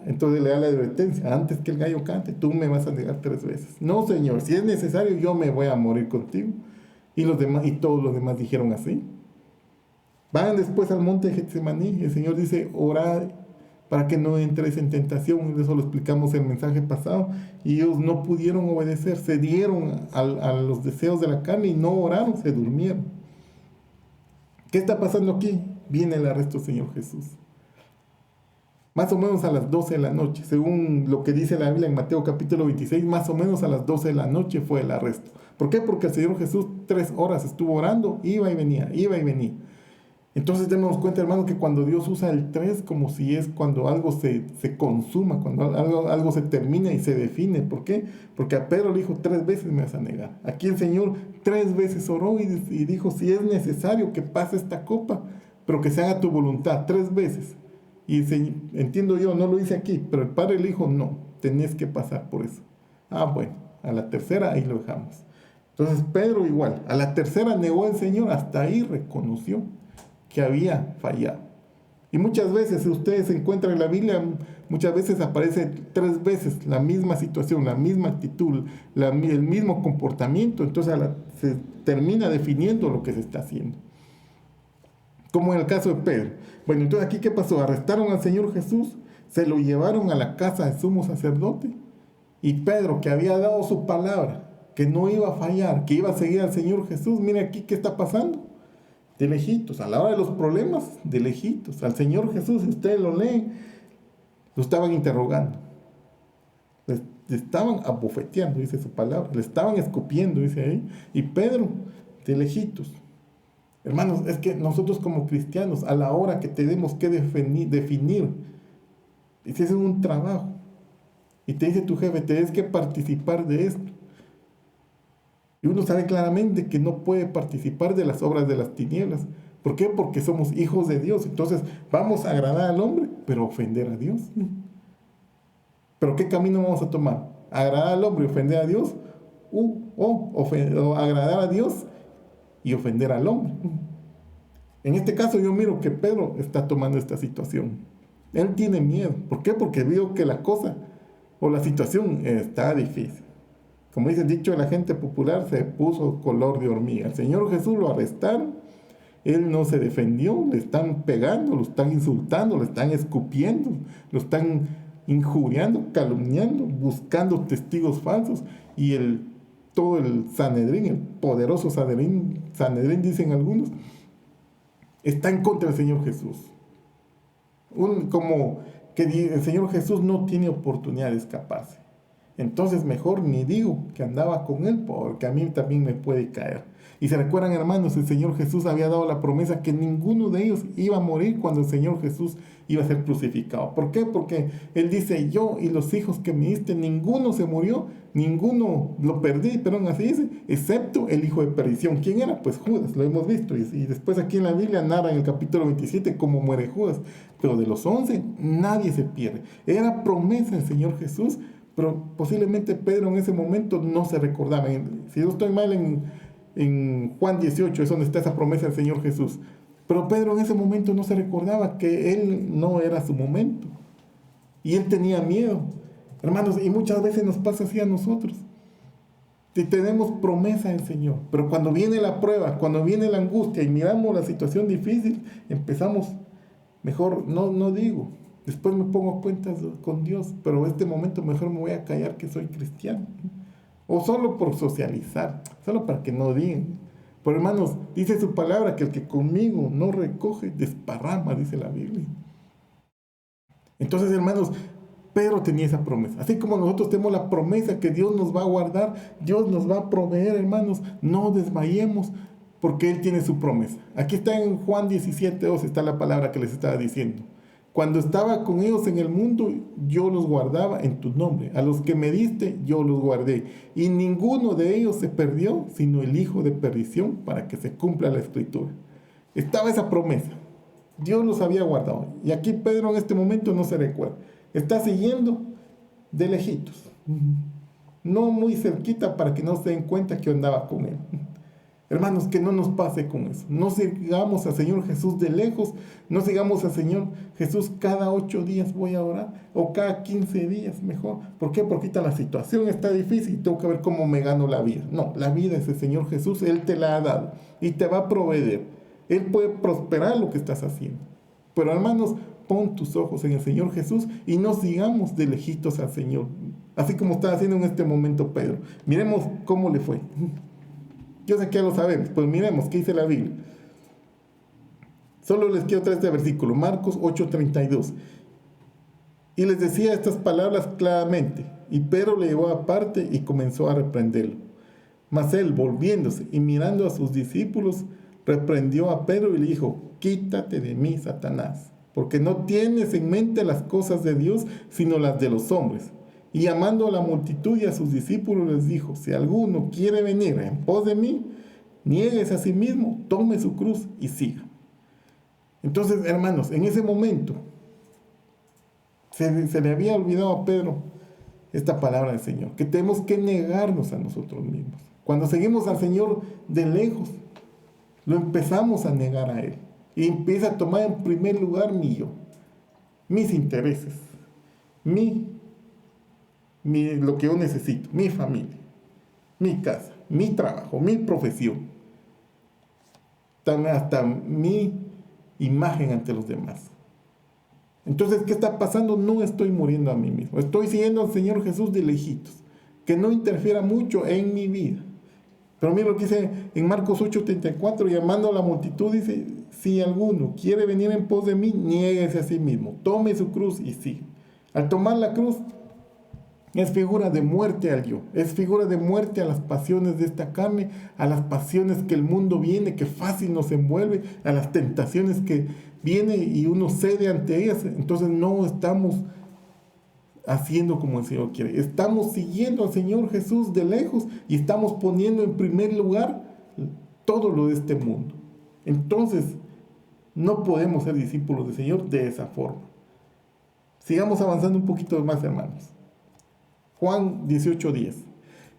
Entonces le da la advertencia, antes que el gallo cante, tú me vas a negar 3 veces. No, Señor, si es necesario, yo me voy a morir contigo. Y los demás, y todos los demás dijeron así. Van después al monte de Getsemaní, y el Señor dice, orad para que no entres en tentación. Eso lo explicamos en el mensaje pasado. Y ellos no pudieron obedecer, se dieron a los deseos de la carne y no oraron, se durmieron. ¿Qué está pasando aquí? Viene el arresto del Señor Jesús. Más o menos a las 12 de la noche, según lo que dice la Biblia en Mateo capítulo 26, más o menos a las 12 de la noche fue el arresto. ¿Por qué? Porque el Señor Jesús 3 horas estuvo orando, iba y venía, iba y venía. Entonces tenemos cuenta, hermano, que cuando Dios usa el 3 como si es cuando algo se consuma, cuando algo se termina y se define. ¿Por qué? Porque a Pedro le dijo 3 veces me vas a negar. Aquí el Señor 3 veces oró y dijo, si es necesario que pase esta copa, pero que se haga tu voluntad, 3 veces. Y entiendo yo, no lo hice aquí, pero el Padre le dijo, no, tenés que pasar por eso. Ah, bueno, a la tercera ahí lo dejamos. Entonces Pedro igual, a la tercera negó al Señor, hasta ahí reconoció que había fallado. Y muchas veces, si ustedes encuentran en la Biblia, muchas veces aparece 3 veces la misma situación, la misma actitud, el mismo comportamiento, entonces se termina definiendo lo que se está haciendo. Como en el caso de Pedro. Bueno, entonces aquí ¿qué pasó? Arrestaron al Señor Jesús, se lo llevaron a la casa del sumo sacerdote, y Pedro, que había dado su palabra, que no iba a fallar, que iba a seguir al Señor Jesús, mire aquí qué está pasando. De lejitos, a la hora de los problemas, de lejitos, al Señor Jesús, si ustedes lo leen, lo estaban interrogando. Le estaban abofeteando, dice su palabra, le estaban escupiendo, dice ahí, y Pedro, de lejitos. Hermanos, es que nosotros como cristianos, a la hora que tenemos que definir, y si es un trabajo, y te dice tu jefe, tienes que participar de esto, y uno sabe claramente que no puede participar de las obras de las tinieblas. ¿Por qué? Porque somos hijos de Dios. Entonces vamos a agradar al hombre, pero ofender a Dios. ¿Pero qué camino vamos a tomar? ¿Agradar al hombre y ofender a Dios? ¿O agradar a Dios y ofender al hombre? En este caso yo miro que Pedro está tomando esta situación. Él tiene miedo. ¿Por qué? Porque vio que la cosa o la situación está difícil. Como dice el dicho de la gente popular, se puso color de hormiga. El Señor Jesús lo arrestaron, él no se defendió, le están pegando, lo están insultando, le están escupiendo, lo están injuriando, calumniando, buscando testigos falsos. Y todo el Sanedrín, el poderoso Sanedrín dicen algunos, está en contra del Señor Jesús. Como que el Señor Jesús no tiene oportunidad de escaparse. Entonces mejor ni digo que andaba con él, porque a mí también me puede caer. Y se recuerdan, hermanos, el Señor Jesús había dado la promesa que ninguno de ellos iba a morir cuando el Señor Jesús iba a ser crucificado. ¿Por qué? Porque Él dice, yo y los hijos que me diste, ninguno se murió, ninguno lo perdí, pero así dice, excepto el hijo de perdición. ¿Quién era? Pues Judas, lo hemos visto. Y después aquí en la Biblia narra en el capítulo 27 cómo muere Judas. Pero de los 11, nadie se pierde. Era promesa del Señor Jesús, pero posiblemente Pedro en ese momento no se recordaba. Si yo estoy mal, en Juan 18 es donde está esa promesa del Señor Jesús. Pero Pedro en ese momento no se recordaba que él no era su momento. Y él tenía miedo. Hermanos, y muchas veces nos pasa así a nosotros. Si tenemos promesa del Señor, pero cuando viene la prueba, cuando viene la angustia y miramos la situación difícil, empezamos, mejor no digo. Después me pongo cuentas con Dios, pero en este momento mejor me voy a callar que soy cristiano. O solo por socializar, solo para que no digan. Pero hermanos, dice su palabra que el que conmigo no recoge, desparrama, dice la Biblia. Entonces, hermanos, Pedro tenía esa promesa. Así como nosotros tenemos la promesa que Dios nos va a guardar, Dios nos va a proveer, hermanos. No desmayemos porque Él tiene su promesa. Aquí está en Juan 17:2, está la palabra que les estaba diciendo. Cuando estaba con ellos en el mundo, yo los guardaba en tu nombre. A los que me diste, yo los guardé. Y ninguno de ellos se perdió, sino el hijo de perdición, para que se cumpla la escritura. Estaba esa promesa. Dios los había guardado. Y aquí Pedro en este momento no se recuerda. Está siguiendo de lejitos. No muy cerquita para que no se den cuenta que yo andaba con Él. Hermanos, que no nos pase con eso. No sigamos al Señor Jesús de lejos. No sigamos al Señor Jesús cada 8 días voy a orar. O cada 15 días mejor. ¿Por qué? Porque ahorita la situación está difícil y tengo que ver cómo me gano la vida. No, la vida es el Señor Jesús. Él te la ha dado y te va a proveer. Él puede prosperar lo que estás haciendo. Pero hermanos, pon tus ojos en el Señor Jesús y no sigamos de lejitos al Señor. Así como está haciendo en este momento Pedro. Miremos cómo le fue. Yo sé que ya lo sabemos, pues miremos qué dice la Biblia. Solo les quiero traer este versículo, Marcos 8:32. Y les decía estas palabras claramente, y Pedro le llevó aparte y comenzó a reprenderlo. Mas él, volviéndose y mirando a sus discípulos, reprendió a Pedro y le dijo: quítate de mí, Satanás, porque no tienes en mente las cosas de Dios, sino las de los hombres. Y llamando a la multitud y a sus discípulos les dijo: si alguno quiere venir en pos de mí, niéguese a sí mismo, tome su cruz y siga. Entonces, hermanos, en ese momento se le había olvidado a Pedro esta palabra del Señor, que tenemos que negarnos a nosotros mismos. Cuando seguimos al Señor de lejos, lo empezamos a negar a Él. Y empieza a tomar en primer lugar mi yo, mis intereses, lo que yo necesito, mi familia, mi casa, mi trabajo, mi profesión, también hasta mi imagen ante los demás. Entonces, ¿qué está pasando? No estoy muriendo a mí mismo, estoy siguiendo al Señor Jesús de lejitos, que no interfiera mucho en mi vida. Pero mira lo que dice en Marcos 8:34, llamando a la multitud, dice: si alguno quiere venir en pos de mí, niéguese a sí mismo, tome su cruz y siga. Al tomar la cruz, es figura de muerte al yo, es figura de muerte a las pasiones de esta carne, a las pasiones que el mundo viene, que fácil nos envuelve, a las tentaciones que viene y uno cede ante ellas. Entonces no estamos haciendo como el Señor quiere, estamos siguiendo al Señor Jesús de lejos y estamos poniendo en primer lugar todo lo de este mundo. Entonces no podemos ser discípulos del Señor de esa forma. Sigamos avanzando un poquito más, hermanos. Juan 18:10.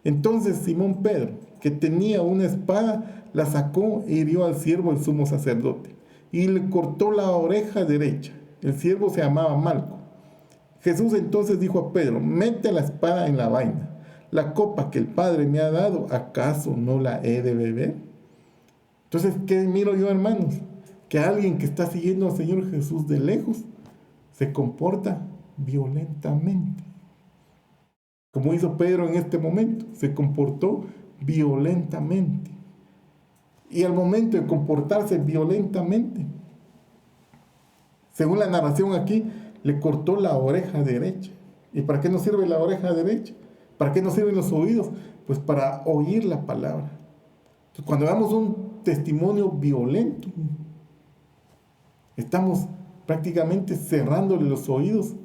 Entonces Simón Pedro, que tenía una espada, la sacó e hirió al siervo del sumo sacerdote y le cortó la oreja derecha. El siervo se llamaba Malco. Jesús entonces dijo a Pedro: mete la espada en la vaina. La copa que el Padre me ha dado, ¿acaso no la he de beber? Entonces, ¿qué miro yo, hermanos? Que alguien que está siguiendo al Señor Jesús de lejos se comporta violentamente. Como hizo Pedro en este momento, se comportó violentamente. Y al momento de comportarse violentamente, según la narración aquí, le cortó la oreja derecha. ¿Y para qué nos sirve la oreja derecha? ¿Para qué nos sirven los oídos? Pues para oír la palabra. Entonces, cuando damos un testimonio violento, estamos prácticamente cerrándole los oídos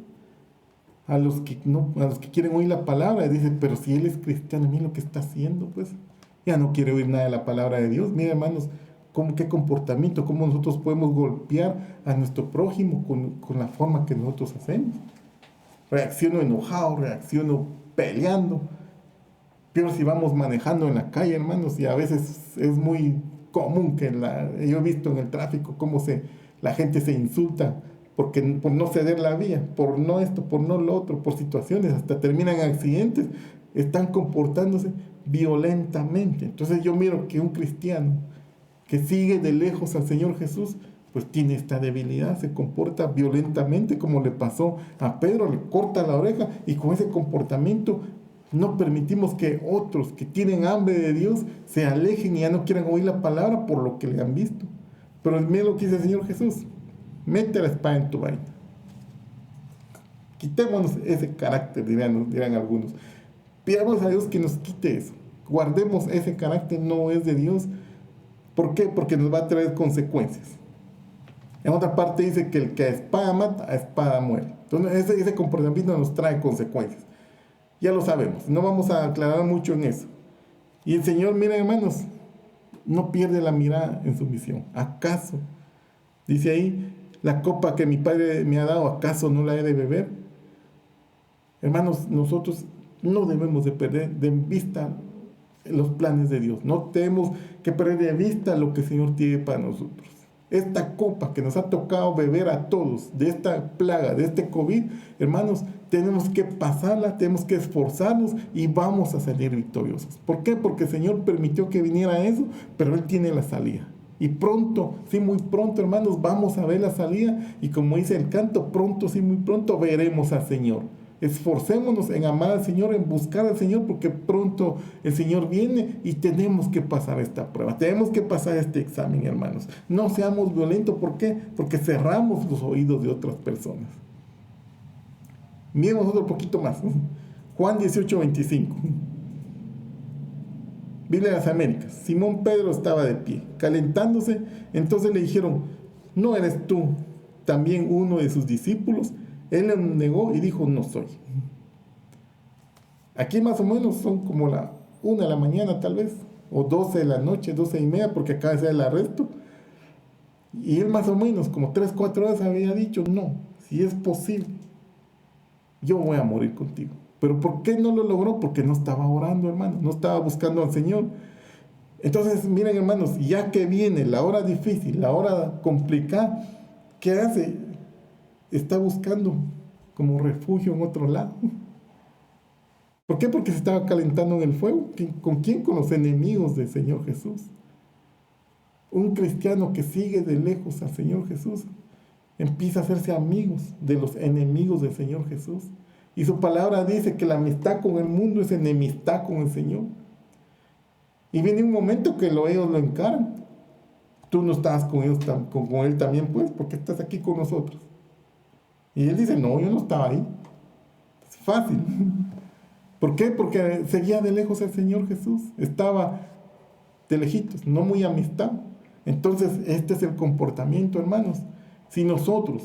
a los que quieren oír la palabra. Y dicen: pero si él es cristiano, mira lo que está haciendo, pues ya no quiere oír nada de la palabra de Dios. Mira, hermanos, qué comportamiento, cómo nosotros podemos golpear a nuestro prójimo con la forma que nosotros hacemos. Reacciono enojado, reacciono peleando. Pero si vamos manejando en la calle, hermanos, y a veces es muy común que yo he visto en el tráfico cómo la gente se insulta por no ceder la vía, por no esto, por no lo otro, por situaciones, hasta terminan en accidentes, están comportándose violentamente. Entonces yo miro que un cristiano que sigue de lejos al Señor Jesús, pues tiene esta debilidad, se comporta violentamente, como le pasó a Pedro, le corta la oreja, y con ese comportamiento no permitimos que otros que tienen hambre de Dios se alejen y ya no quieran oír la palabra por lo que le han visto. Pero mira lo que dice el Señor Jesús: mete la espada en tu vaina. Quitémonos ese carácter, dirán algunos. Pidamos a Dios que nos quite eso. Guardemos ese carácter, no es de Dios. ¿Por qué? Porque nos va a traer consecuencias. En otra parte dice que el que a espada mata, a espada muere. Entonces ese comportamiento nos trae consecuencias. Ya lo sabemos, no vamos a aclarar mucho en eso. Y el Señor, miren hermanos, no pierde la mirada en su misión. ¿Acaso? Dice ahí, la copa que mi Padre me ha dado, ¿acaso no la he de beber? Hermanos, nosotros no debemos de perder de vista los planes de Dios. No tenemos que perder de vista lo que el Señor tiene para nosotros. Esta copa que nos ha tocado beber a todos, de esta plaga, de este COVID, hermanos, tenemos que pasarla, tenemos que esforzarnos y vamos a salir victoriosos. ¿Por qué? Porque el Señor permitió que viniera eso, pero Él tiene la salida. Y pronto, sí, muy pronto, hermanos, vamos a ver la salida. Y como dice el canto, pronto, sí, muy pronto veremos al Señor. Esforcémonos en amar al Señor, en buscar al Señor, porque pronto el Señor viene y tenemos que pasar esta prueba, tenemos que pasar este examen, hermanos. No seamos violentos, ¿por qué? Porque cerramos los oídos de otras personas. Miremos otro poquito más. Juan 18:25. Biblia de las Américas. Simón Pedro estaba de pie, calentándose. Entonces le dijeron, ¿no eres tú también uno de sus discípulos? Él le negó y dijo, no soy. Aquí más o menos son como la 1 de la mañana tal vez, o 12 de la noche, 12:30, porque acaba de ser el arresto. Y él más o menos, como 3, 4 horas había dicho, no, si es posible, yo voy a morir contigo. Pero ¿por qué no lo logró? Porque no estaba orando, hermano, no estaba buscando al Señor. Entonces, miren, hermanos, ya que viene la hora difícil, la hora complicada, ¿qué hace? Está buscando como refugio en otro lado. ¿Por qué? Porque se estaba calentando en el fuego. ¿Con quién? Con los enemigos del Señor Jesús. Un cristiano que sigue de lejos al Señor Jesús empieza a hacerse amigos de los enemigos del Señor Jesús. Y su palabra dice que la amistad con el mundo es enemistad con el Señor. Y viene un momento que ellos lo encaran. Tú no estabas con ellos, con él también, pues, porque estás aquí con nosotros. Y él dice, no, yo no estaba ahí. Es fácil. ¿Por qué? Porque seguía de lejos al Señor Jesús. Estaba de lejitos, no muy amistad. Entonces, este es el comportamiento, hermanos. Si nosotros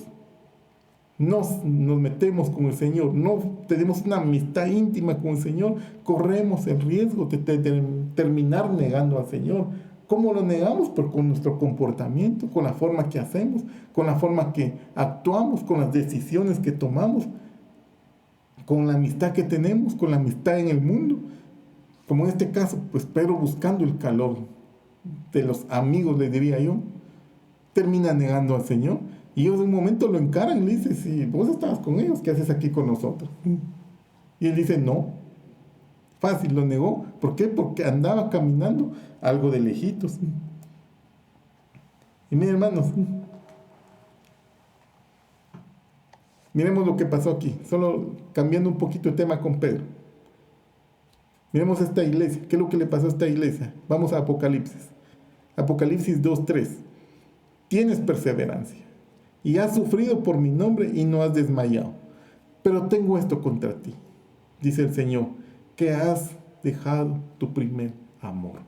nos metemos con el Señor, no tenemos una amistad íntima con el Señor, corremos el riesgo de terminar negando al Señor. ¿Cómo lo negamos? Pues con nuestro comportamiento, con la forma que hacemos, con la forma que actuamos, con las decisiones que tomamos, con la amistad que tenemos, con la amistad en el mundo. Como en este caso, pues Pedro, buscando el calor de los amigos, le diría yo, termina negando al Señor. Y ellos en un momento lo encaran y le dicen, si vos estabas con ellos, ¿qué haces aquí con nosotros? Y él dice, no. Fácil, lo negó. ¿Por qué? Porque andaba caminando algo de lejitos. Y miren, hermanos, miremos lo que pasó aquí, solo cambiando un poquito de tema con Pedro. Miremos esta iglesia. ¿Qué es lo que le pasó a esta iglesia? Vamos a Apocalipsis. Apocalipsis 2:3. Tienes perseverancia y has sufrido por mi nombre y no has desmayado. Pero tengo esto contra ti, dice el Señor, que has dejado tu primer amor.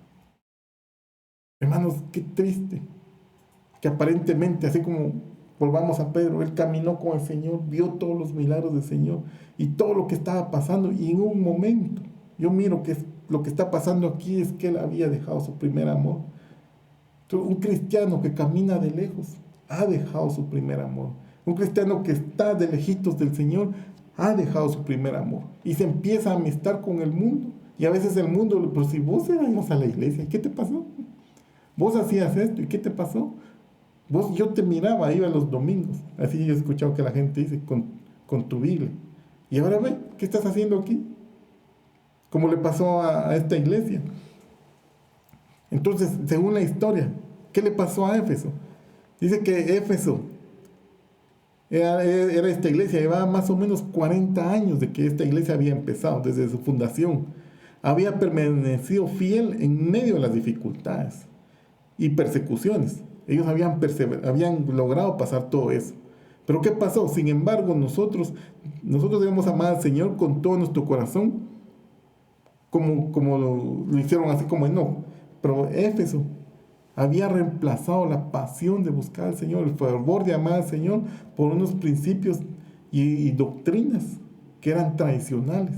Hermanos, qué triste que aparentemente, así como volvamos a Pedro, él caminó con el Señor, vio todos los milagros del Señor y todo lo que estaba pasando, y en un momento, yo miro que lo que está pasando aquí es que él había dejado su primer amor. Entonces, un cristiano que camina de lejos ha dejado su primer amor. Un cristiano que está de lejitos del Señor ha dejado su primer amor y se empieza a amistar con el mundo. Y a veces el mundo, pero si vos ibas a la iglesia, ¿qué te pasó? Vos hacías esto, ¿y qué te pasó? Yo te miraba, iba los domingos. Así yo he escuchado que la gente dice, con tu Biblia. Y ahora ve, ¿qué estás haciendo aquí? Como le pasó a esta iglesia. Entonces, según la historia, ¿qué le pasó a Éfeso? Dice que Éfeso era esta iglesia, llevaba más o menos 40 años de que esta iglesia había empezado, desde su fundación. Había permanecido fiel en medio de las dificultades y persecuciones. Ellos habían logrado pasar todo eso. Pero ¿qué pasó? Sin embargo, nosotros debemos amar al Señor con todo nuestro corazón, como lo hicieron así como Enoc. Pero Éfeso había reemplazado la pasión de buscar al Señor, el fervor de amar al Señor, por unos principios y doctrinas que eran tradicionales.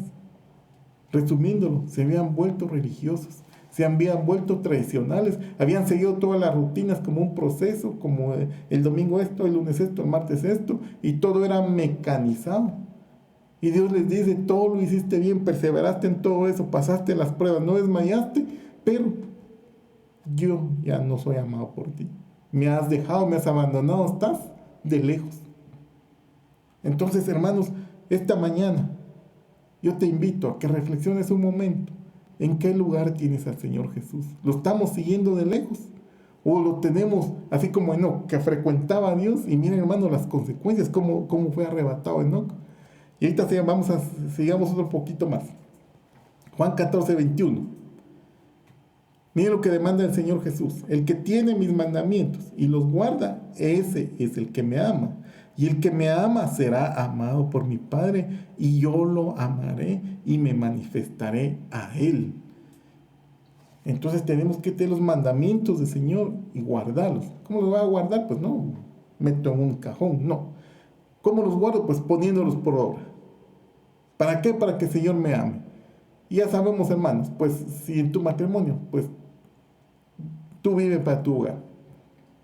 Resumiéndolo, se habían vuelto religiosos, se habían vuelto tradicionales, habían seguido todas las rutinas como un proceso, como el domingo esto, el lunes esto, el martes esto, y todo era mecanizado. Y Dios les dice, todo lo hiciste bien, perseveraste en todo eso, pasaste las pruebas, no desmayaste, pero yo ya no soy amado por ti. Me has dejado, me has abandonado, estás de lejos. Entonces, hermanos, esta mañana yo te invito a que reflexiones un momento. ¿En qué lugar tienes al Señor Jesús? ¿Lo estamos siguiendo de lejos? ¿O lo tenemos así como Enoc, que frecuentaba a Dios? Y miren, hermanos, las consecuencias, cómo fue arrebatado Enoc. Y ahorita sigamos otro poquito más. Juan 14, 21. Miren lo que demanda el Señor Jesús. El que tiene mis mandamientos y los guarda, ese es el que me ama. Y el que me ama será amado por mi Padre, y yo lo amaré y me manifestaré a él. Entonces tenemos que tener los mandamientos del Señor y guardarlos. ¿Cómo los voy a guardar? Pues no, meto en un cajón, no. ¿Cómo los guardo? Pues poniéndolos por obra. ¿Para qué? Para que el Señor me ame. Y ya sabemos, hermanos, pues si en tu matrimonio, pues tú vives para tu hogar.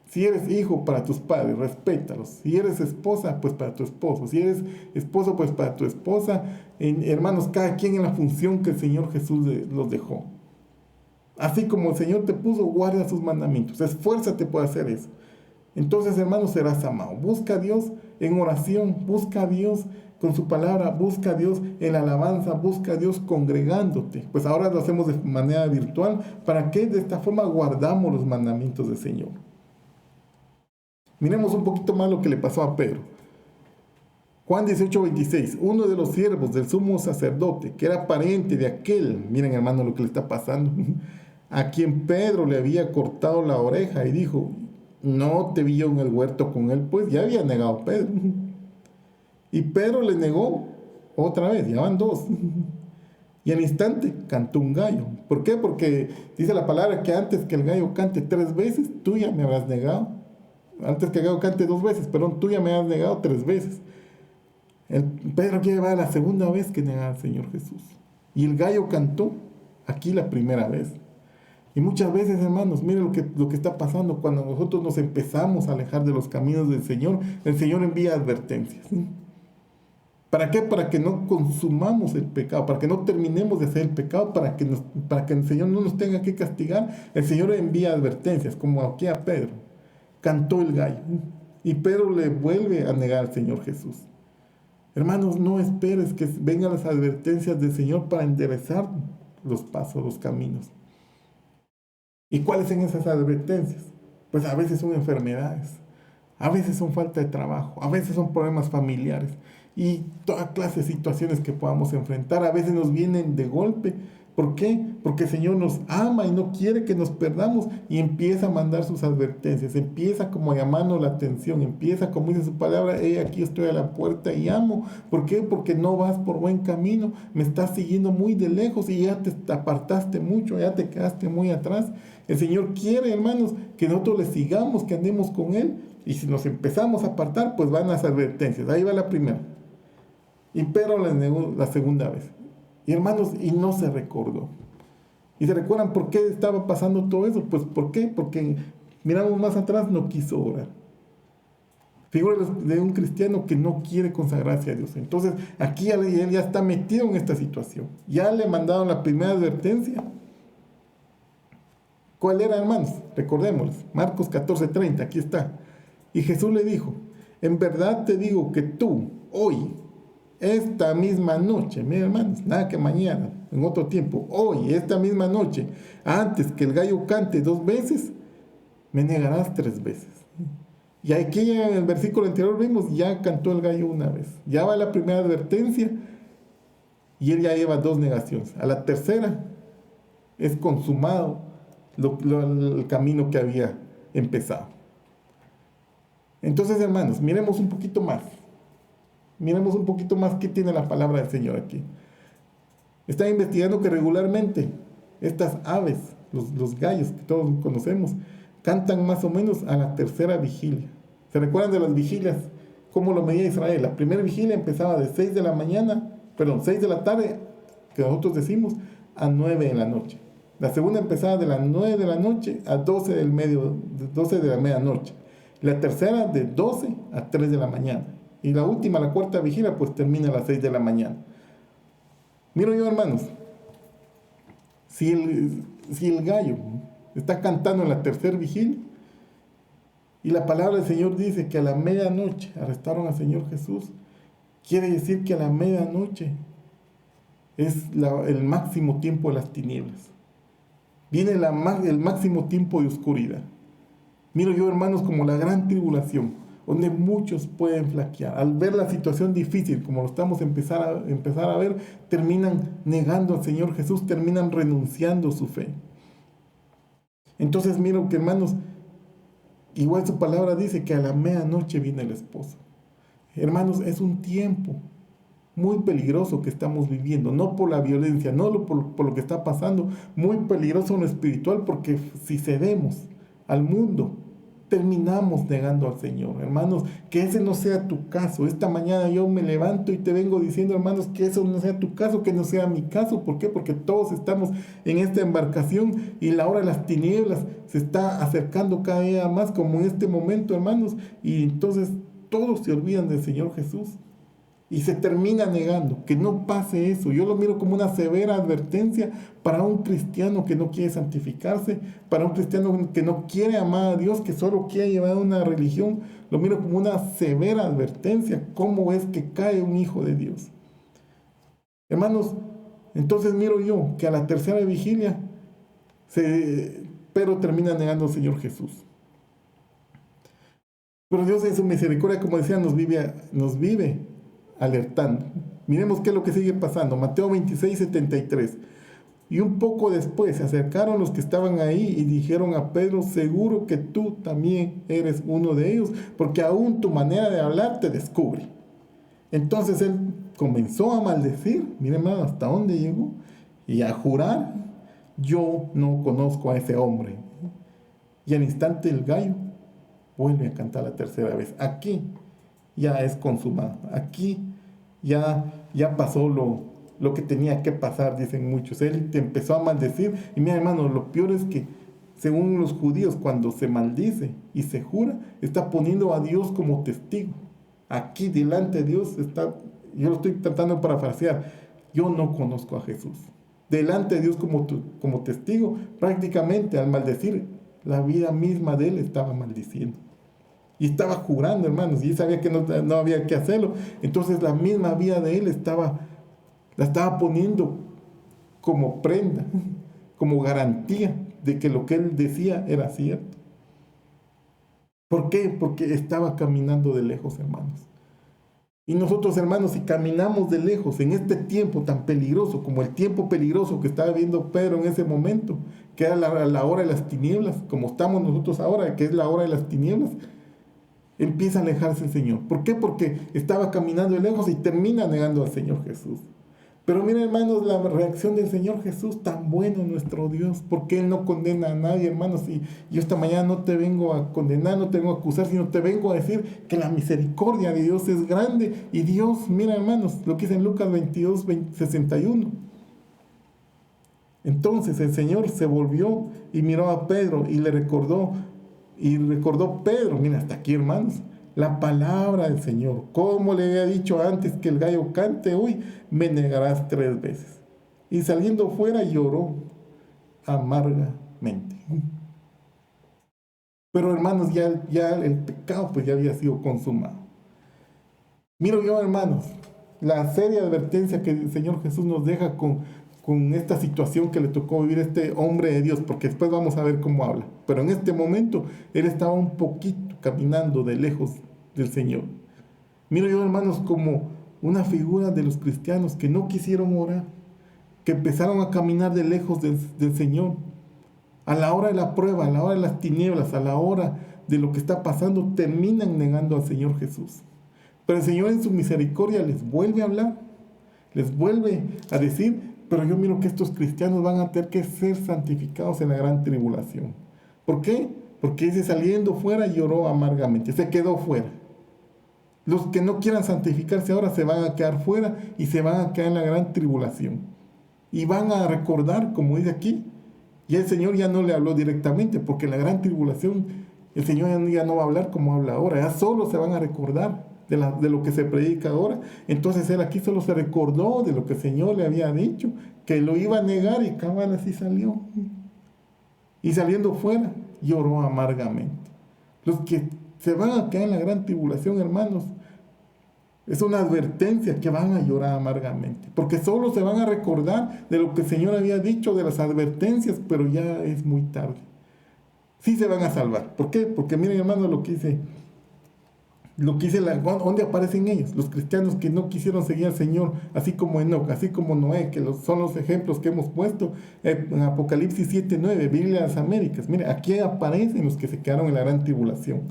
Si eres hijo, para tus padres, respétalos. Si eres esposa, pues para tu esposo. Si eres esposo, pues para tu esposa. Hermanos, cada quien en la función que el Señor Jesús los dejó. Así como el Señor te puso, guarda sus mandamientos. Esfuérzate por hacer eso. Entonces, hermanos, serás amado. Busca a Dios en oración. Busca a Dios con su palabra. Busca a Dios en la alabanza. Busca a Dios congregándote. Pues ahora lo hacemos de manera virtual. ¿Para qué? De esta forma guardamos los mandamientos del Señor. Miremos un poquito más lo que le pasó a Pedro. Juan 18, 26. Uno de los siervos del sumo sacerdote, que era pariente de aquel, miren, hermano, lo que le está pasando, a quien Pedro le había cortado la oreja, y dijo, no te vi yo en el huerto con él, pues ya había negado a Pedro. Y Pedro le negó otra vez, ya van dos. Y al instante cantó un gallo. ¿Por qué? Porque dice la palabra que antes que el gallo cante 3 veces, tú ya me habrás negado. Antes que el gallo cante 2 veces, perdón, tú ya me has negado 3 veces. Pedro quiere llevar la segunda vez que nega al Señor Jesús. Y el gallo cantó aquí la primera vez. Y muchas veces, hermanos, miren lo que está pasando cuando nosotros nos empezamos a alejar de los caminos del Señor. El Señor envía advertencias. ¿Para qué? Para que no consumamos el pecado, para que no terminemos de hacer el pecado, para que el Señor no nos tenga que castigar. El Señor envía advertencias, como aquí a Pedro. Cantó el gallo. Y Pedro le vuelve a negar al Señor Jesús. Hermanos, no esperes que vengan las advertencias del Señor para enderezar los pasos, los caminos. ¿Y cuáles son esas advertencias? Pues a veces son enfermedades, a veces son falta de trabajo, a veces son problemas familiares y toda clase de situaciones que podamos enfrentar. A veces nos vienen de golpe. ¿Por qué? Porque el Señor nos ama y no quiere que nos perdamos, y empieza a mandar sus advertencias, empieza como a llamarnos la atención, empieza como dice su palabra, aquí estoy a la puerta y llamo. ¿Por qué? Porque no vas por buen camino, me estás siguiendo muy de lejos y ya te apartaste mucho, ya te quedaste muy atrás. El Señor quiere, hermanos, que nosotros le sigamos, que andemos con Él, y si nos empezamos a apartar, pues van las advertencias. Ahí va la primera. Y Pedro le negó la segunda vez. Y hermanos, y no se recordó. ¿Y se recuerdan por qué estaba pasando todo eso? Pues ¿por qué? Porque miramos más atrás, no quiso orar. Figura de un cristiano que no quiere consagrarse a Dios. Entonces aquí él ya está metido en esta situación. Ya le mandaron la primera advertencia. ¿Cuál era, hermanos? Recordémosles. Marcos 14:30, aquí está. Y Jesús le dijo, en verdad te digo que tú, hoy, esta misma noche, miren, hermanos, nada que mañana, en otro tiempo, hoy, esta misma noche, antes que el gallo cante 2 veces, me negarás 3 veces. Y aquí en el versículo anterior vimos, ya cantó el gallo una vez. Ya va la primera advertencia y él ya lleva 2 negaciones. A la tercera es consumado el camino que había empezado. Entonces, hermanos, miremos un poquito más. Miremos un poquito más qué tiene la palabra del Señor aquí. Está investigando que regularmente estas aves, los gallos que todos conocemos, cantan más o menos a la tercera vigilia. ¿Se recuerdan de las vigilias? ¿Cómo lo medía Israel? La primera vigilia empezaba de 6 de la mañana, 6 de la tarde, que nosotros decimos, a 9 de la noche. La segunda empezaba de las 9 de la noche a 12 de la medianoche. La tercera de 12 a 3 de la mañana. Y la última, la cuarta vigilia, pues termina a las 6 de la mañana. Miro yo, hermanos, si el gallo está cantando en la tercera vigilia, y la palabra del Señor dice que a la medianoche arrestaron al Señor Jesús, quiere decir que a la medianoche es el máximo tiempo de las tinieblas. Viene el máximo tiempo de oscuridad. Miro yo, hermanos, como la gran tribulación, donde muchos pueden flaquear. Al ver la situación difícil, como lo estamos empezar a ver, terminan negando al Señor Jesús, terminan renunciando a su fe. Entonces miro que, hermanos, igual su palabra dice que a la medianoche viene el esposo. Hermanos, es un tiempo muy peligroso que estamos viviendo, no por la violencia, no por lo que está pasando, muy peligroso en lo espiritual, porque si cedemos al mundo, terminamos negando al Señor. Hermanos, que ese no sea tu caso. Esta mañana yo me levanto y te vengo diciendo, hermanos, que eso no sea tu caso, que no sea mi caso. ¿Por qué? Porque todos estamos en esta embarcación y la hora de las tinieblas se está acercando cada día más, como en este momento, hermanos, y entonces todos se olvidan del Señor Jesús y se termina negando. Que no pase eso. Yo lo miro como una severa advertencia para un cristiano que no quiere santificarse, para un cristiano que no quiere amar a Dios, que solo quiere llevar una religión. Lo miro como una severa advertencia. ¿Cómo es que cae un hijo de Dios? Hermanos, entonces miro yo que a la tercera vigilia Pedro termina negando al Señor Jesús. Pero Dios en su misericordia, como decía, nos vive alertando. Miremos qué es lo que sigue pasando. Mateo 26, 73. Y un poco después se acercaron los que estaban ahí y dijeron a Pedro: seguro que tú también eres uno de ellos, porque aún tu manera de hablar te descubre. Entonces él comenzó a maldecir, miren hasta dónde llegó, y a jurar: yo no conozco a ese hombre. Y al instante el gallo vuelve a cantar la tercera vez. Aquí ya es consumado. Aquí ya pasó lo que tenía que pasar, dicen muchos. Él te empezó a maldecir. Y mira, hermano, lo peor es que, según los judíos, cuando se maldice y se jura, está poniendo a Dios como testigo. Aquí delante de Dios está, yo lo estoy tratando de parafrasear: yo no conozco a Jesús. Delante de Dios como testigo, prácticamente al maldecir, la vida misma de él estaba maldiciendo. Y estaba jurando, hermanos, y él sabía que no había que hacerlo. Entonces la misma vida de él la estaba poniendo como prenda, como garantía de que lo que él decía era cierto. ¿Por qué? Porque estaba caminando de lejos, hermanos. Y nosotros, hermanos, si caminamos de lejos en este tiempo tan peligroso, como el tiempo peligroso que estaba viendo Pedro en ese momento, que era la hora de las tinieblas, como estamos nosotros ahora, que es la hora de las tinieblas, empieza a alejarse el Señor. ¿Por qué? Porque estaba caminando de lejos y termina negando al Señor Jesús. Pero miren, hermanos, la reacción del Señor Jesús, tan bueno nuestro Dios, porque Él no condena a nadie, hermanos. Y yo esta mañana no te vengo a condenar, no te vengo a acusar, sino te vengo a decir que la misericordia de Dios es grande. Y Dios, mira, hermanos, lo que dice en Lucas 22, 61. Entonces el Señor se volvió y miró a Pedro y le recordó. Y recordó Pedro, mira, hasta aquí, hermanos, la palabra del Señor. Como le había dicho antes que el gallo cante hoy, me negarás 3 veces. Y saliendo fuera lloró amargamente. Pero, hermanos, ya el pecado pues ya había sido consumado. Miro yo, hermanos, la seria advertencia que el Señor Jesús nos deja con esta situación que le tocó vivir a este hombre de Dios, porque después vamos a ver cómo habla. Pero en este momento, él estaba un poquito caminando de lejos del Señor. Miro yo, hermanos, como una figura de los cristianos que no quisieron orar, que empezaron a caminar de lejos del Señor. A la hora de la prueba, a la hora de las tinieblas, a la hora de lo que está pasando, terminan negando al Señor Jesús. Pero el Señor en su misericordia les vuelve a hablar, les vuelve a decir, pero yo miro que estos cristianos van a tener que ser santificados en la gran tribulación. ¿Por qué? Porque ese saliendo fuera lloró amargamente, se quedó fuera. Los que no quieran santificarse ahora se van a quedar fuera y se van a quedar en la gran tribulación. Y van a recordar, como dice aquí, y el Señor ya no le habló directamente, porque en la gran tribulación el Señor ya no va a hablar como habla ahora, ya solo se van a recordar de lo que se predica ahora. Entonces él aquí solo se recordó de lo que el Señor le había dicho, que lo iba a negar, y cabal así salió. Y saliendo fuera, lloró amargamente. Los que se van a quedar en la gran tribulación, hermanos, es una advertencia que van a llorar amargamente, porque solo se van a recordar de lo que el Señor había dicho, de las advertencias, pero ya es muy tarde. Sí se van a salvar. ¿Por qué? Porque miren, hermanos, lo que dice ¿dónde aparecen ellos? Los cristianos que no quisieron seguir al Señor, así como Enoc, así como Noé, que son los ejemplos que hemos puesto en Apocalipsis 7:9, Biblia de las Américas. Mire, aquí aparecen los que se quedaron en la gran tribulación.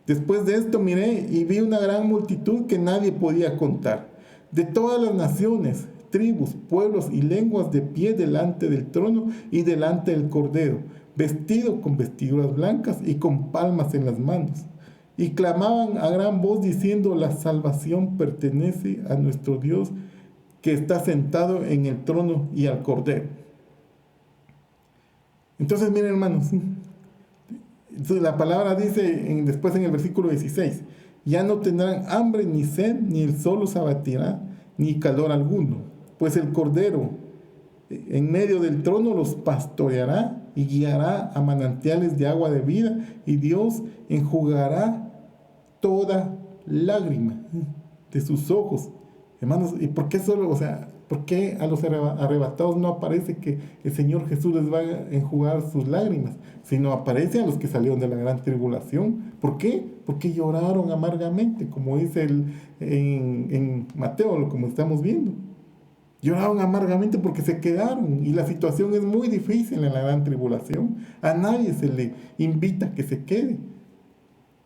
Después de esto miré y vi una gran multitud que nadie podía contar, de todas las naciones, tribus, pueblos y lenguas, de pie delante del trono y delante del Cordero, vestido con vestiduras blancas y con palmas en las manos. Y clamaban a gran voz diciendo: la salvación pertenece a nuestro Dios, que está sentado en el trono, y al Cordero. Entonces miren, hermanos, la palabra dice después en el versículo 16: ya no tendrán hambre ni sed, ni el sol los abatirá, ni calor alguno, pues el Cordero en medio del trono los pastoreará y guiará a manantiales de agua de vida, y Dios enjugará toda lágrima de sus ojos. Hermanos, ¿y por qué solo, por qué a los arrebatados no aparece que el Señor Jesús les va a enjugar sus lágrimas, sino aparece a los que salieron de la gran tribulación? ¿Por qué? Porque lloraron amargamente, como dice en Mateo, como estamos viendo. Lloraron amargamente porque se quedaron, y la situación es muy difícil en la gran tribulación. A nadie se le invita a que se quede,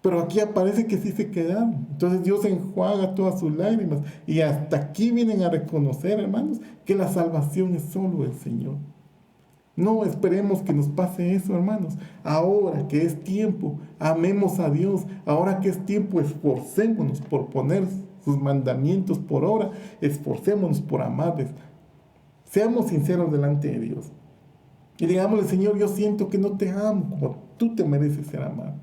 pero aquí aparece que sí se quedaron. Entonces Dios enjuaga todas sus lágrimas, y hasta aquí vienen a reconocer, hermanos, que la salvación es solo del Señor. No esperemos que nos pase eso, hermanos. Ahora que es tiempo, amemos a Dios. Ahora que es tiempo, esforcémonos por poner sus mandamientos por obra. Esforcémonos por amarles. Seamos sinceros delante de Dios. Y digámosle: Señor, yo siento que no te amo como tú te mereces ser amado.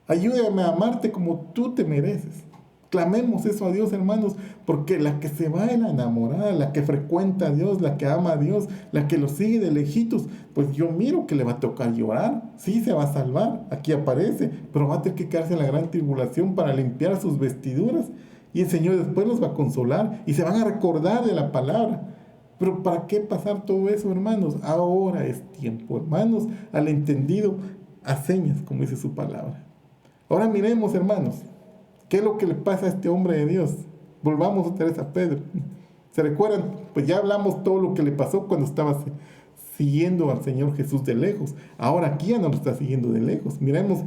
Ayúdame a amarte como tú te mereces. Clamemos eso a Dios, hermanos, porque la que se va es la enamorada, la que frecuenta a Dios, la que ama a Dios, la que lo sigue de lejitos. Pues yo miro que le va a tocar llorar. Sí, se va a salvar, aquí aparece, pero va a tener que quedarse en la gran tribulación para limpiar sus vestiduras. Y el Señor después los va a consolar y se van a recordar de la palabra. Pero ¿para qué pasar todo eso, hermanos? Ahora es tiempo, hermanos, al entendido, a señas, como dice su palabra. Ahora miremos, hermanos, ¿qué es lo que le pasa a este hombre de Dios? Volvamos otra vez a Pedro. ¿Se recuerdan? Pues ya hablamos todo lo que le pasó cuando estaba siguiendo al Señor Jesús de lejos. Ahora aquí ya no lo está siguiendo de lejos. Miremos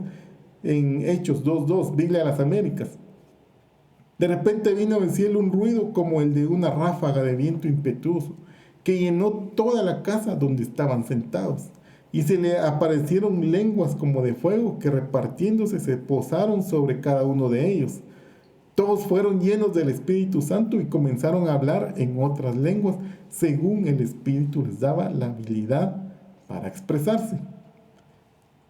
en Hechos 2:2, Biblia de las Américas. De repente vino del cielo un ruido como el de una ráfaga de viento impetuoso, que llenó toda la casa donde estaban sentados. Y se le aparecieron lenguas como de fuego, que repartiéndose se posaron sobre cada uno de ellos. Todos fueron llenos del Espíritu Santo y comenzaron a hablar en otras lenguas, según el Espíritu les daba la habilidad para expresarse.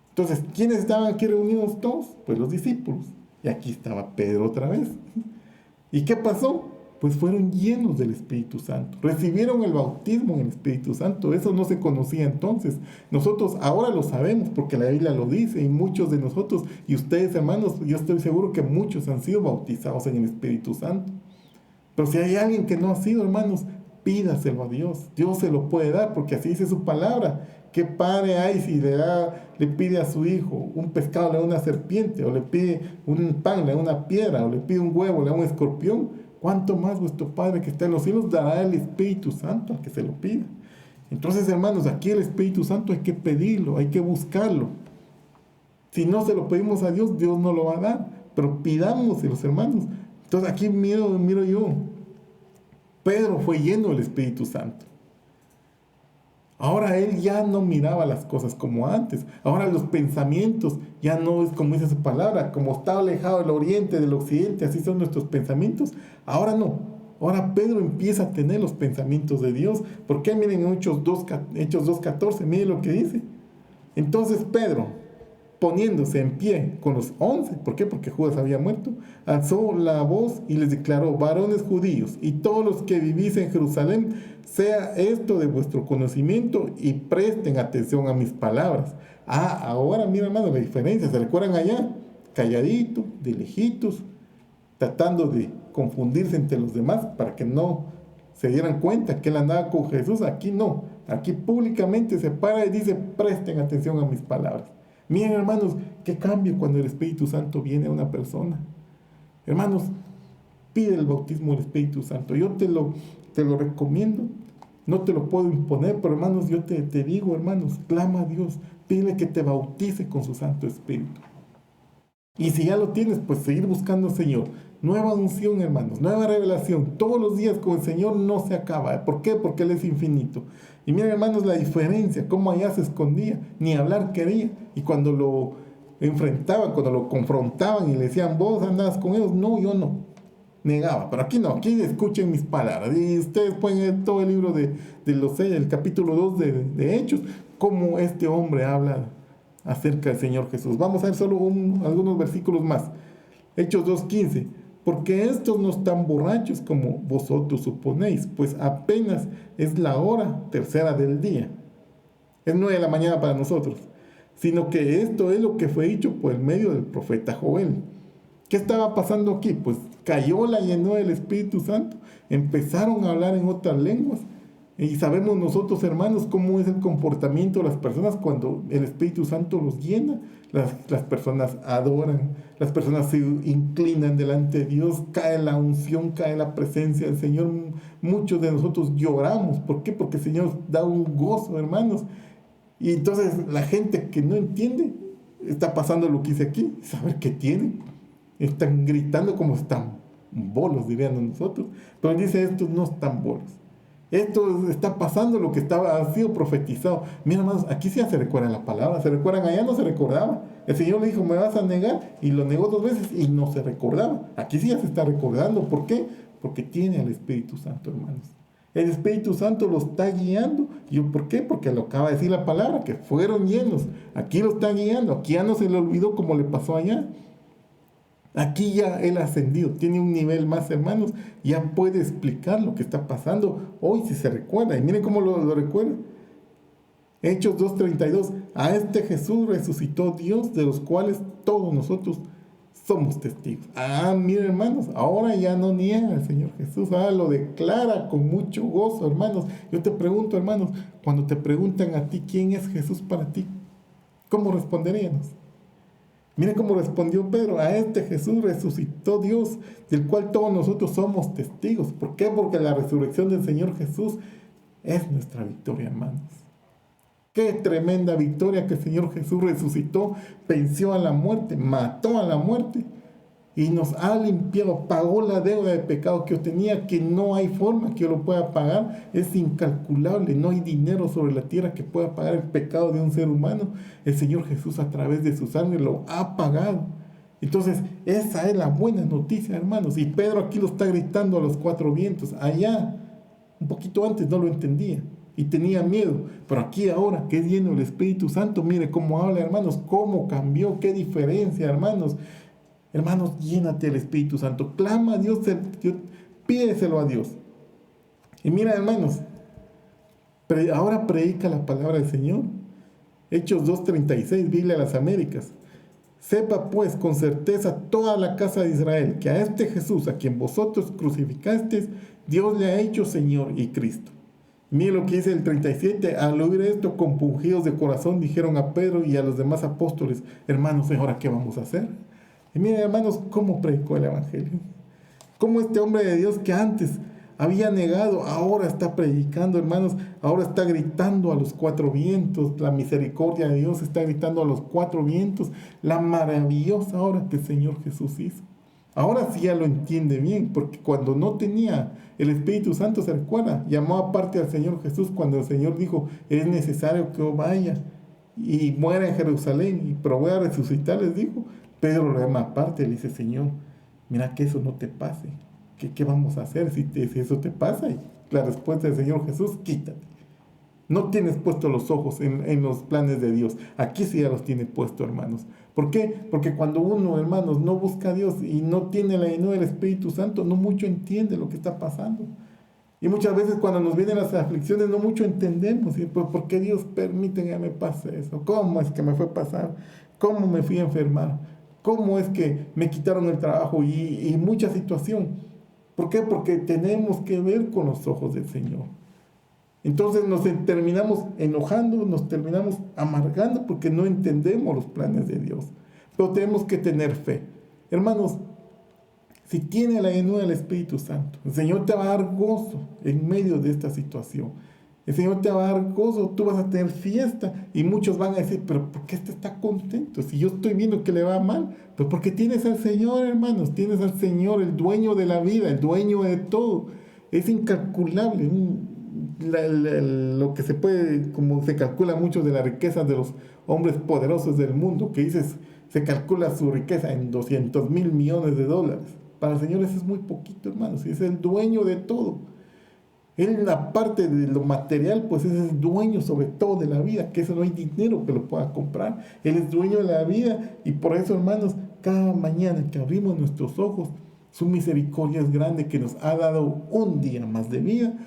Entonces, ¿quiénes estaban aquí reunidos todos? Pues los discípulos. Y aquí estaba Pedro otra vez. ¿Y qué pasó? Pues fueron llenos del Espíritu Santo. Recibieron el bautismo en el Espíritu Santo. Eso no se conocía entonces. Nosotros ahora lo sabemos porque la Biblia lo dice, y muchos de nosotros, y ustedes, hermanos, yo estoy seguro que muchos han sido bautizados en el Espíritu Santo. Pero si hay alguien que no ha sido, hermanos, pídaselo a Dios. Dios se lo puede dar, porque así dice su palabra. ¿Qué padre hay si le pide a su hijo un pescado, le da una serpiente? O le pide un pan, le da una piedra? O le pide un huevo, le da un escorpión. ¿Cuánto más vuestro Padre que está en los cielos dará el Espíritu Santo al que se lo pida? Entonces, hermanos, aquí el Espíritu Santo hay que pedirlo, hay que buscarlo. Si no se lo pedimos a Dios, Dios no lo va a dar. Pero pidámoselo, hermanos. Entonces aquí miro yo. Pedro fue lleno del Espíritu Santo. Ahora él ya no miraba las cosas como antes. Ahora los pensamientos ya no es como dice su palabra. Como está alejado del oriente, del occidente, así son nuestros pensamientos. Ahora no. Ahora Pedro empieza a tener los pensamientos de Dios. ¿Por qué? Miren en Hechos 2:14, miren lo que dice. Entonces Pedro, poniéndose en pie con los 11, ¿por qué? Porque Judas había muerto, alzó la voz y les declaró: varones judíos y todos los que vivís en Jerusalén, sea esto de vuestro conocimiento y presten atención a mis palabras. Ahora mira, hermano, la diferencia. ¿Se recuerdan allá? Calladito, de lejitos, tratando de confundirse entre los demás para que no se dieran cuenta que él andaba con Jesús. Aquí no, aquí públicamente se para y dice: presten atención a mis palabras. Miren, hermanos, qué cambio cuando el Espíritu Santo viene a una persona. Hermanos, pide el bautismo del Espíritu Santo. Yo te lo recomiendo. No te lo puedo imponer, pero hermanos, yo te digo, hermanos, clama a Dios. Pide que te bautice con su Santo Espíritu. Y si ya lo tienes, pues seguir buscando al Señor. Nueva unción, hermanos, nueva revelación. Todos los días con el Señor no se acaba. ¿Por qué? Porque Él es infinito. Y miren, hermanos, la diferencia, cómo allá se escondía, ni hablar quería. Y cuando lo enfrentaban, cuando lo confrontaban y le decían: vos andabas con ellos, no, yo no. Negaba, pero aquí no, aquí escuchen mis palabras. Y ustedes pueden ver todo el libro de los el capítulo 2 de Hechos, cómo este hombre habla acerca del Señor Jesús. Vamos a ver solo algunos versículos más. Hechos 2:15. Porque estos no están borrachos como vosotros suponéis, pues apenas es la hora tercera del día. Es 9 de la mañana para nosotros. Sino que esto es lo que fue dicho por el medio del profeta Joel. ¿Qué estaba pasando aquí? Pues cayó, la llenó del Espíritu Santo. Empezaron a hablar en otras lenguas. Y sabemos nosotros, hermanos, cómo es el comportamiento de las personas cuando el Espíritu Santo los llena. Las personas adoran, las personas se inclinan delante de Dios, cae la unción, cae la presencia del Señor. Muchos de nosotros lloramos. ¿Por qué? Porque el Señor da un gozo, hermanos. Y entonces la gente que no entiende, está pasando lo que hice aquí, saber qué tienen. Están gritando como están bolos, dirían nosotros. Pero dice: estos no están bolos. Esto está pasando lo que ha sido profetizado. Mira, hermanos, aquí sí ya se recuerdan la palabra. ¿Se recuerdan? Allá no se recordaba. El Señor le dijo: me vas a negar. Y lo negó 2 veces y no se recordaba. Aquí sí ya se está recordando. ¿Por qué? Porque tiene al Espíritu Santo, hermanos. El Espíritu Santo lo está guiando. ¿Y por qué? Porque lo acaba de decir la palabra, que fueron llenos. Aquí lo está guiando. Aquí ya no se le olvidó como le pasó allá. Aquí ya Él ha ascendido, tiene un nivel más, hermanos, ya puede explicar lo que está pasando hoy si se recuerda. Y miren cómo lo recuerda. Hechos 2:32, a este Jesús resucitó Dios, de los cuales todos nosotros somos testigos. Miren, hermanos, ahora ya no niega al Señor Jesús, ahora lo declara con mucho gozo, hermanos. Yo te pregunto, hermanos, cuando te preguntan a ti quién es Jesús para ti, ¿cómo responderíamos? Miren cómo respondió Pedro: a este Jesús resucitó Dios, del cual todos nosotros somos testigos. ¿Por qué? Porque la resurrección del Señor Jesús es nuestra victoria, hermanos. Qué tremenda victoria que el Señor Jesús resucitó, venció a la muerte, mató a la muerte y nos ha limpiado, pagó la deuda de pecado que yo tenía, que no hay forma que yo lo pueda pagar, es incalculable, no hay dinero sobre la tierra que pueda pagar el pecado de un ser humano. El Señor Jesús a través de su sangre lo ha pagado. Entonces esa es la buena noticia, hermanos, y Pedro aquí lo está gritando a los 4 vientos. Allá, un poquito antes no lo entendía y tenía miedo, pero aquí ahora que es lleno del Espíritu Santo, mire cómo habla, hermanos, cómo cambió, qué diferencia, hermanos. Hermanos, llénate del Espíritu Santo. Clama a Dios, pídeselo a Dios. Y mira, hermanos, ahora predica la palabra del Señor. Hechos 2:36, Biblia de las Américas. Sepa pues con certeza toda la casa de Israel que a este Jesús, a quien vosotros crucificasteis, Dios le ha hecho Señor y Cristo. Mire lo que dice el 37. Al oír esto, compungidos de corazón, dijeron a Pedro y a los demás apóstoles: hermanos, ¿ahora qué vamos a hacer? Y miren, hermanos, cómo predicó el Evangelio. Cómo este hombre de Dios que antes había negado, ahora está predicando, hermanos, ahora está gritando a los cuatro vientos, la misericordia de Dios está gritando a los cuatro vientos, la maravillosa obra que el Señor Jesús hizo. Ahora sí ya lo entiende bien, porque cuando no tenía el Espíritu Santo, se recuerda, llamó aparte al Señor Jesús cuando el Señor dijo, es necesario que yo vaya y muera en Jerusalén, pero voy a resucitar, les dijo. Pedro lo llama aparte, le dice, Señor, mira que eso no te pase. ¿Qué vamos a hacer si eso te pasa? Y la respuesta del Señor Jesús, quítate. No tienes puestos los ojos en los planes de Dios. Aquí sí ya los tiene puestos, hermanos. ¿Por qué? Porque cuando uno, hermanos, no busca a Dios y no tiene la llenura del Espíritu Santo, no mucho entiende lo que está pasando. Y muchas veces cuando nos vienen las aflicciones, no mucho entendemos. ¿Sí? Pues, ¿por qué Dios permite que me pase eso? ¿Cómo es que me fue a pasar? ¿Cómo me fui a enfermar? ¿Cómo es que me quitaron el trabajo? Y mucha situación. ¿Por qué? Porque tenemos que ver con los ojos del Señor. Entonces nos terminamos enojando, nos terminamos amargando porque no entendemos los planes de Dios. Pero tenemos que tener fe. Hermanos, si tiene la llenura del Espíritu Santo, el Señor te va a dar gozo en medio de esta situación. El Señor te va a dar gozo, tú vas a tener fiesta y muchos van a decir, pero ¿por qué este está contento? Si yo estoy viendo que le va mal, pues porque tienes al Señor, hermanos, tienes al Señor, el dueño de la vida, el dueño de todo. Es incalculable lo que se puede, como se calcula mucho de la riqueza de los hombres poderosos del mundo, que dices, se calcula su riqueza en 200,000 millones de dólares. Para el Señor eso es muy poquito, hermanos, es el dueño de todo. Él, la parte de lo material, pues es el dueño sobre todo de la vida, que eso no hay dinero que lo pueda comprar. Él es dueño de la vida y por eso, hermanos, cada mañana que abrimos nuestros ojos, su misericordia es grande que nos ha dado un día más de vida,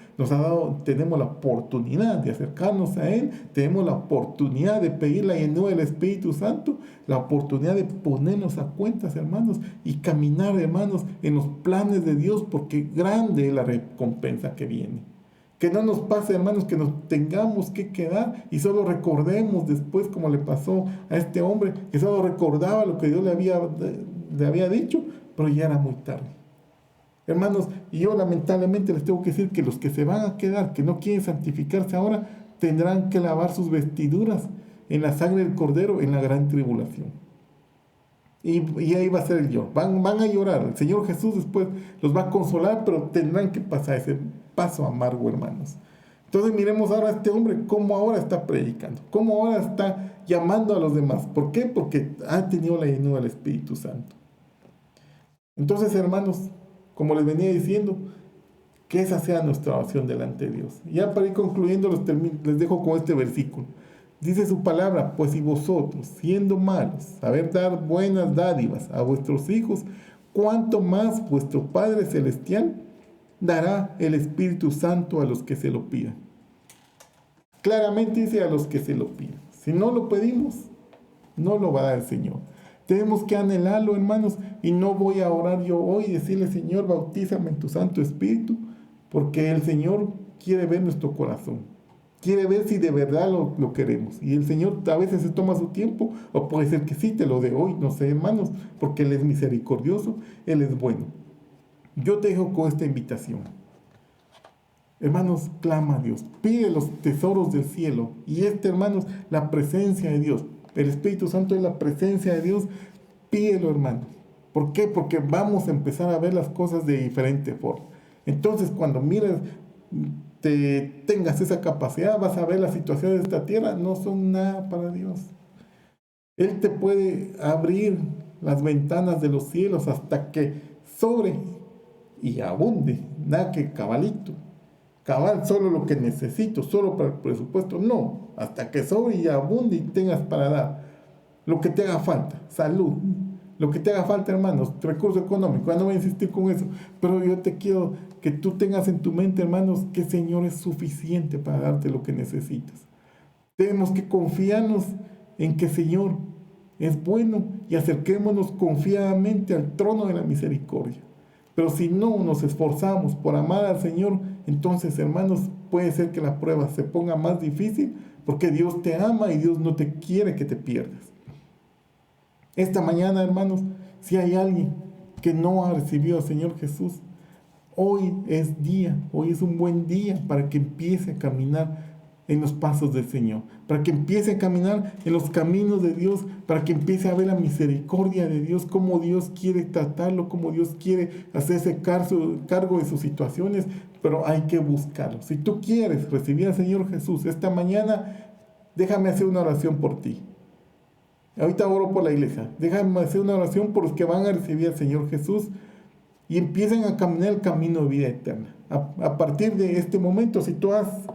tenemos la oportunidad de acercarnos a Él, tenemos la oportunidad de pedir la llenura del Espíritu Santo, la oportunidad de ponernos a cuentas, hermanos, y caminar, hermanos, en los planes de Dios, porque grande es la recompensa que viene. Que no nos pase, hermanos, que nos tengamos que quedar y solo recordemos después, como le pasó a este hombre, que solo recordaba lo que Dios le había dicho, pero ya era muy tarde. Hermanos, y yo lamentablemente les tengo que decir que los que se van a quedar, que no quieren santificarse ahora, tendrán que lavar sus vestiduras en la sangre del Cordero en la gran tribulación. Y ahí va a ser el lloro. Van a llorar. El Señor Jesús después los va a consolar, pero tendrán que pasar ese paso amargo, hermanos. Entonces miremos ahora a este hombre, cómo ahora está predicando, cómo ahora está llamando a los demás. ¿Por qué? Porque ha tenido la llenura del Espíritu Santo. Entonces, hermanos, como les venía diciendo, que esa sea nuestra oración delante de Dios. Ya para ir concluyendo, les dejo con este versículo. Dice su palabra, pues si vosotros, siendo malos, saber dar buenas dádivas a vuestros hijos, ¿cuánto más vuestro Padre Celestial dará el Espíritu Santo a los que se lo pidan? Claramente dice a los que se lo pidan. Si no lo pedimos, no lo va a dar el Señor. Tenemos que anhelarlo, hermanos, y no voy a orar yo hoy y decirle, Señor, bautízame en tu Santo Espíritu, porque el Señor quiere ver nuestro corazón, quiere ver si de verdad lo queremos. Y el Señor a veces se toma su tiempo, o puede ser que sí te lo dé hoy, no sé, hermanos, porque Él es misericordioso, Él es bueno. Yo te dejo con esta invitación. Hermanos, clama a Dios, pide los tesoros del cielo, y hermanos, la presencia de Dios. El Espíritu Santo es la presencia de Dios. Pídelo, hermanos. ¿Por qué? Porque vamos a empezar a ver las cosas de diferente forma. Entonces, cuando mires, tengas esa capacidad, vas a ver las situaciones de esta tierra, no son nada para Dios. Él te puede abrir las ventanas de los cielos hasta que sobre y abunde, nada que cabalito. Cabal, solo lo que necesito, solo para el presupuesto, no, hasta que sobre y abunde y tengas para dar lo que te haga falta, salud, lo que te haga falta, hermanos, recurso económico, no voy a insistir con eso, pero yo te quiero que tú tengas en tu mente, hermanos, que el Señor es suficiente para darte lo que necesitas. Tenemos que confiarnos en que el Señor es bueno y acerquémonos confiadamente al trono de la misericordia. Pero si no nos esforzamos por amar al Señor, entonces, hermanos, puede ser que la prueba se ponga más difícil porque Dios te ama y Dios no te quiere que te pierdas. Esta mañana, hermanos, si hay alguien que no ha recibido al Señor Jesús, Hoy es día, hoy es un buen día para que empiece a caminar en los pasos del Señor, para que empiece a caminar en los caminos de Dios, para que empiece a ver la misericordia de Dios, cómo Dios quiere tratarlo, cómo Dios quiere hacerse cargo de sus situaciones, pero hay que buscarlo. Si tú quieres recibir al Señor Jesús esta mañana, déjame hacer una oración por ti. Ahorita oro por la iglesia. Déjame hacer una oración por los que van a recibir al Señor Jesús y empiecen a caminar el camino de vida eterna. A partir de este momento, si tú haces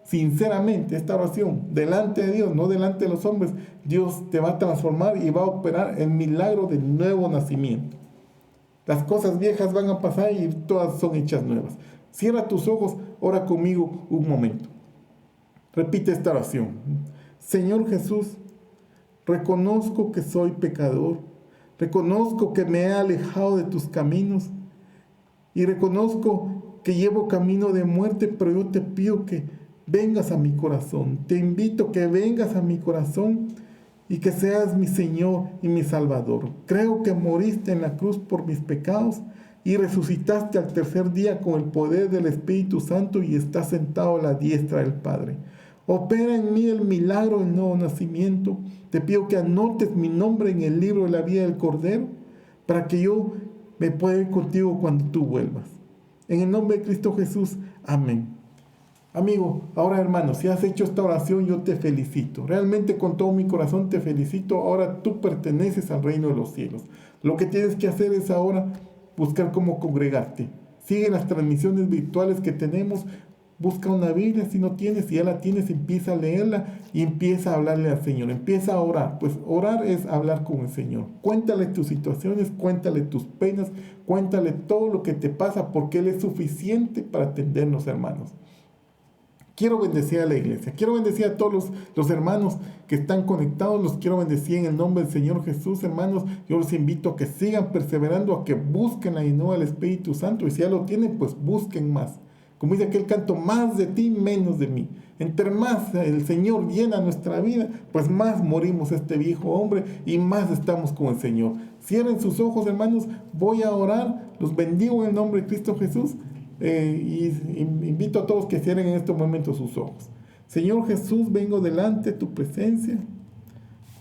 sinceramente esta oración delante de Dios, no delante de los hombres, Dios te va a transformar y va a operar el milagro del nuevo nacimiento. Las cosas viejas van a pasar y todas son hechas nuevas. Cierra tus ojos, ora conmigo un momento. Repite esta oración. Señor Jesús, reconozco que soy pecador, reconozco que me he alejado de tus caminos y reconozco que llevo camino de muerte, pero yo te pido que vengas a mi corazón. Te invito a que vengas a mi corazón y que seas mi Señor y mi Salvador. Creo que moriste en la cruz por mis pecados y resucitaste al tercer día con el poder del Espíritu Santo y estás sentado a la diestra del Padre. Opera en mí el milagro del nuevo nacimiento. Te pido que anotes mi nombre en el libro de la vida del Cordero para que yo me pueda ir contigo cuando tú vuelvas. En el nombre de Cristo Jesús, amén. Amigo, ahora hermano, si has hecho esta oración, yo te felicito. Realmente con todo mi corazón te felicito. Ahora tú perteneces al reino de los cielos. Lo que tienes que hacer es ahora buscar cómo congregarte. Sigue las transmisiones virtuales que tenemos. Busca una Biblia, si no tienes, si ya la tienes, empieza a leerla y empieza a hablarle al Señor. Empieza a orar. Pues orar es hablar con el Señor. Cuéntale tus situaciones, cuéntale tus penas, cuéntale todo lo que te pasa, porque Él es suficiente para atendernos, hermanos. Quiero bendecir a la iglesia, quiero bendecir a todos los hermanos que están conectados, los quiero bendecir en el nombre del Señor Jesús, hermanos. Yo los invito a que sigan perseverando, a que busquen la llenura del Espíritu Santo, y si ya lo tienen, pues busquen más. Como dice aquel canto, más de ti, menos de mí. Entre más el Señor llena nuestra vida, pues más morimos este viejo hombre y más estamos con el Señor. Cierren sus ojos, hermanos, voy a orar, los bendigo en el nombre de Cristo Jesús. Y invito a todos que cierren en este momento sus ojos. Señor Jesús, vengo delante de tu presencia.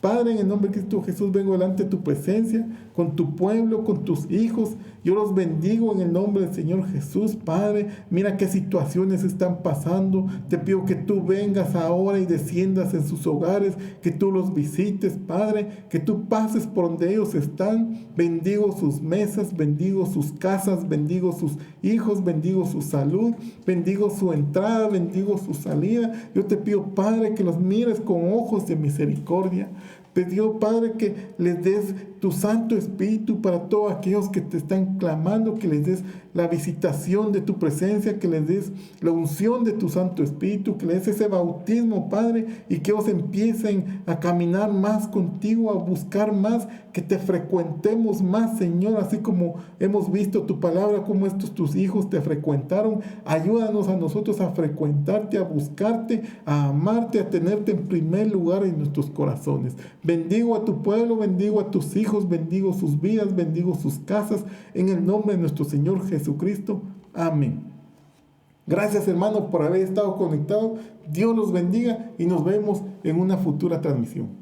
Padre, en el nombre de Cristo Jesús, vengo delante de tu presencia, con tu pueblo, con tus hijos. Yo los bendigo en el nombre del Señor Jesús, Padre. Mira qué situaciones están pasando. Te pido que tú vengas ahora y desciendas en sus hogares, que tú los visites, Padre, que tú pases por donde ellos están. Bendigo sus mesas, bendigo sus casas, bendigo sus hijos, bendigo su salud, bendigo su entrada, bendigo su salida. Yo te pido, Padre, que los mires con ojos de misericordia. Te pido, Padre, que les des tu Santo Espíritu para todos aquellos que te están clamando, que les des la visitación de tu presencia, que les des la unción de tu Santo Espíritu, que les des ese bautismo, Padre, y que ellos empiecen a caminar más contigo, a buscar más, que te frecuentemos más, Señor, así como hemos visto tu palabra, como estos tus hijos te frecuentaron. Ayúdanos a nosotros a frecuentarte, a buscarte, a amarte, a tenerte en primer lugar en nuestros corazones. Bendigo a tu pueblo, bendigo a tus hijos, bendigo sus vidas, bendigo sus casas, en el nombre de nuestro Señor Jesucristo. Amén. Gracias, hermano, por haber estado conectado. Dios los bendiga y nos vemos en una futura transmisión.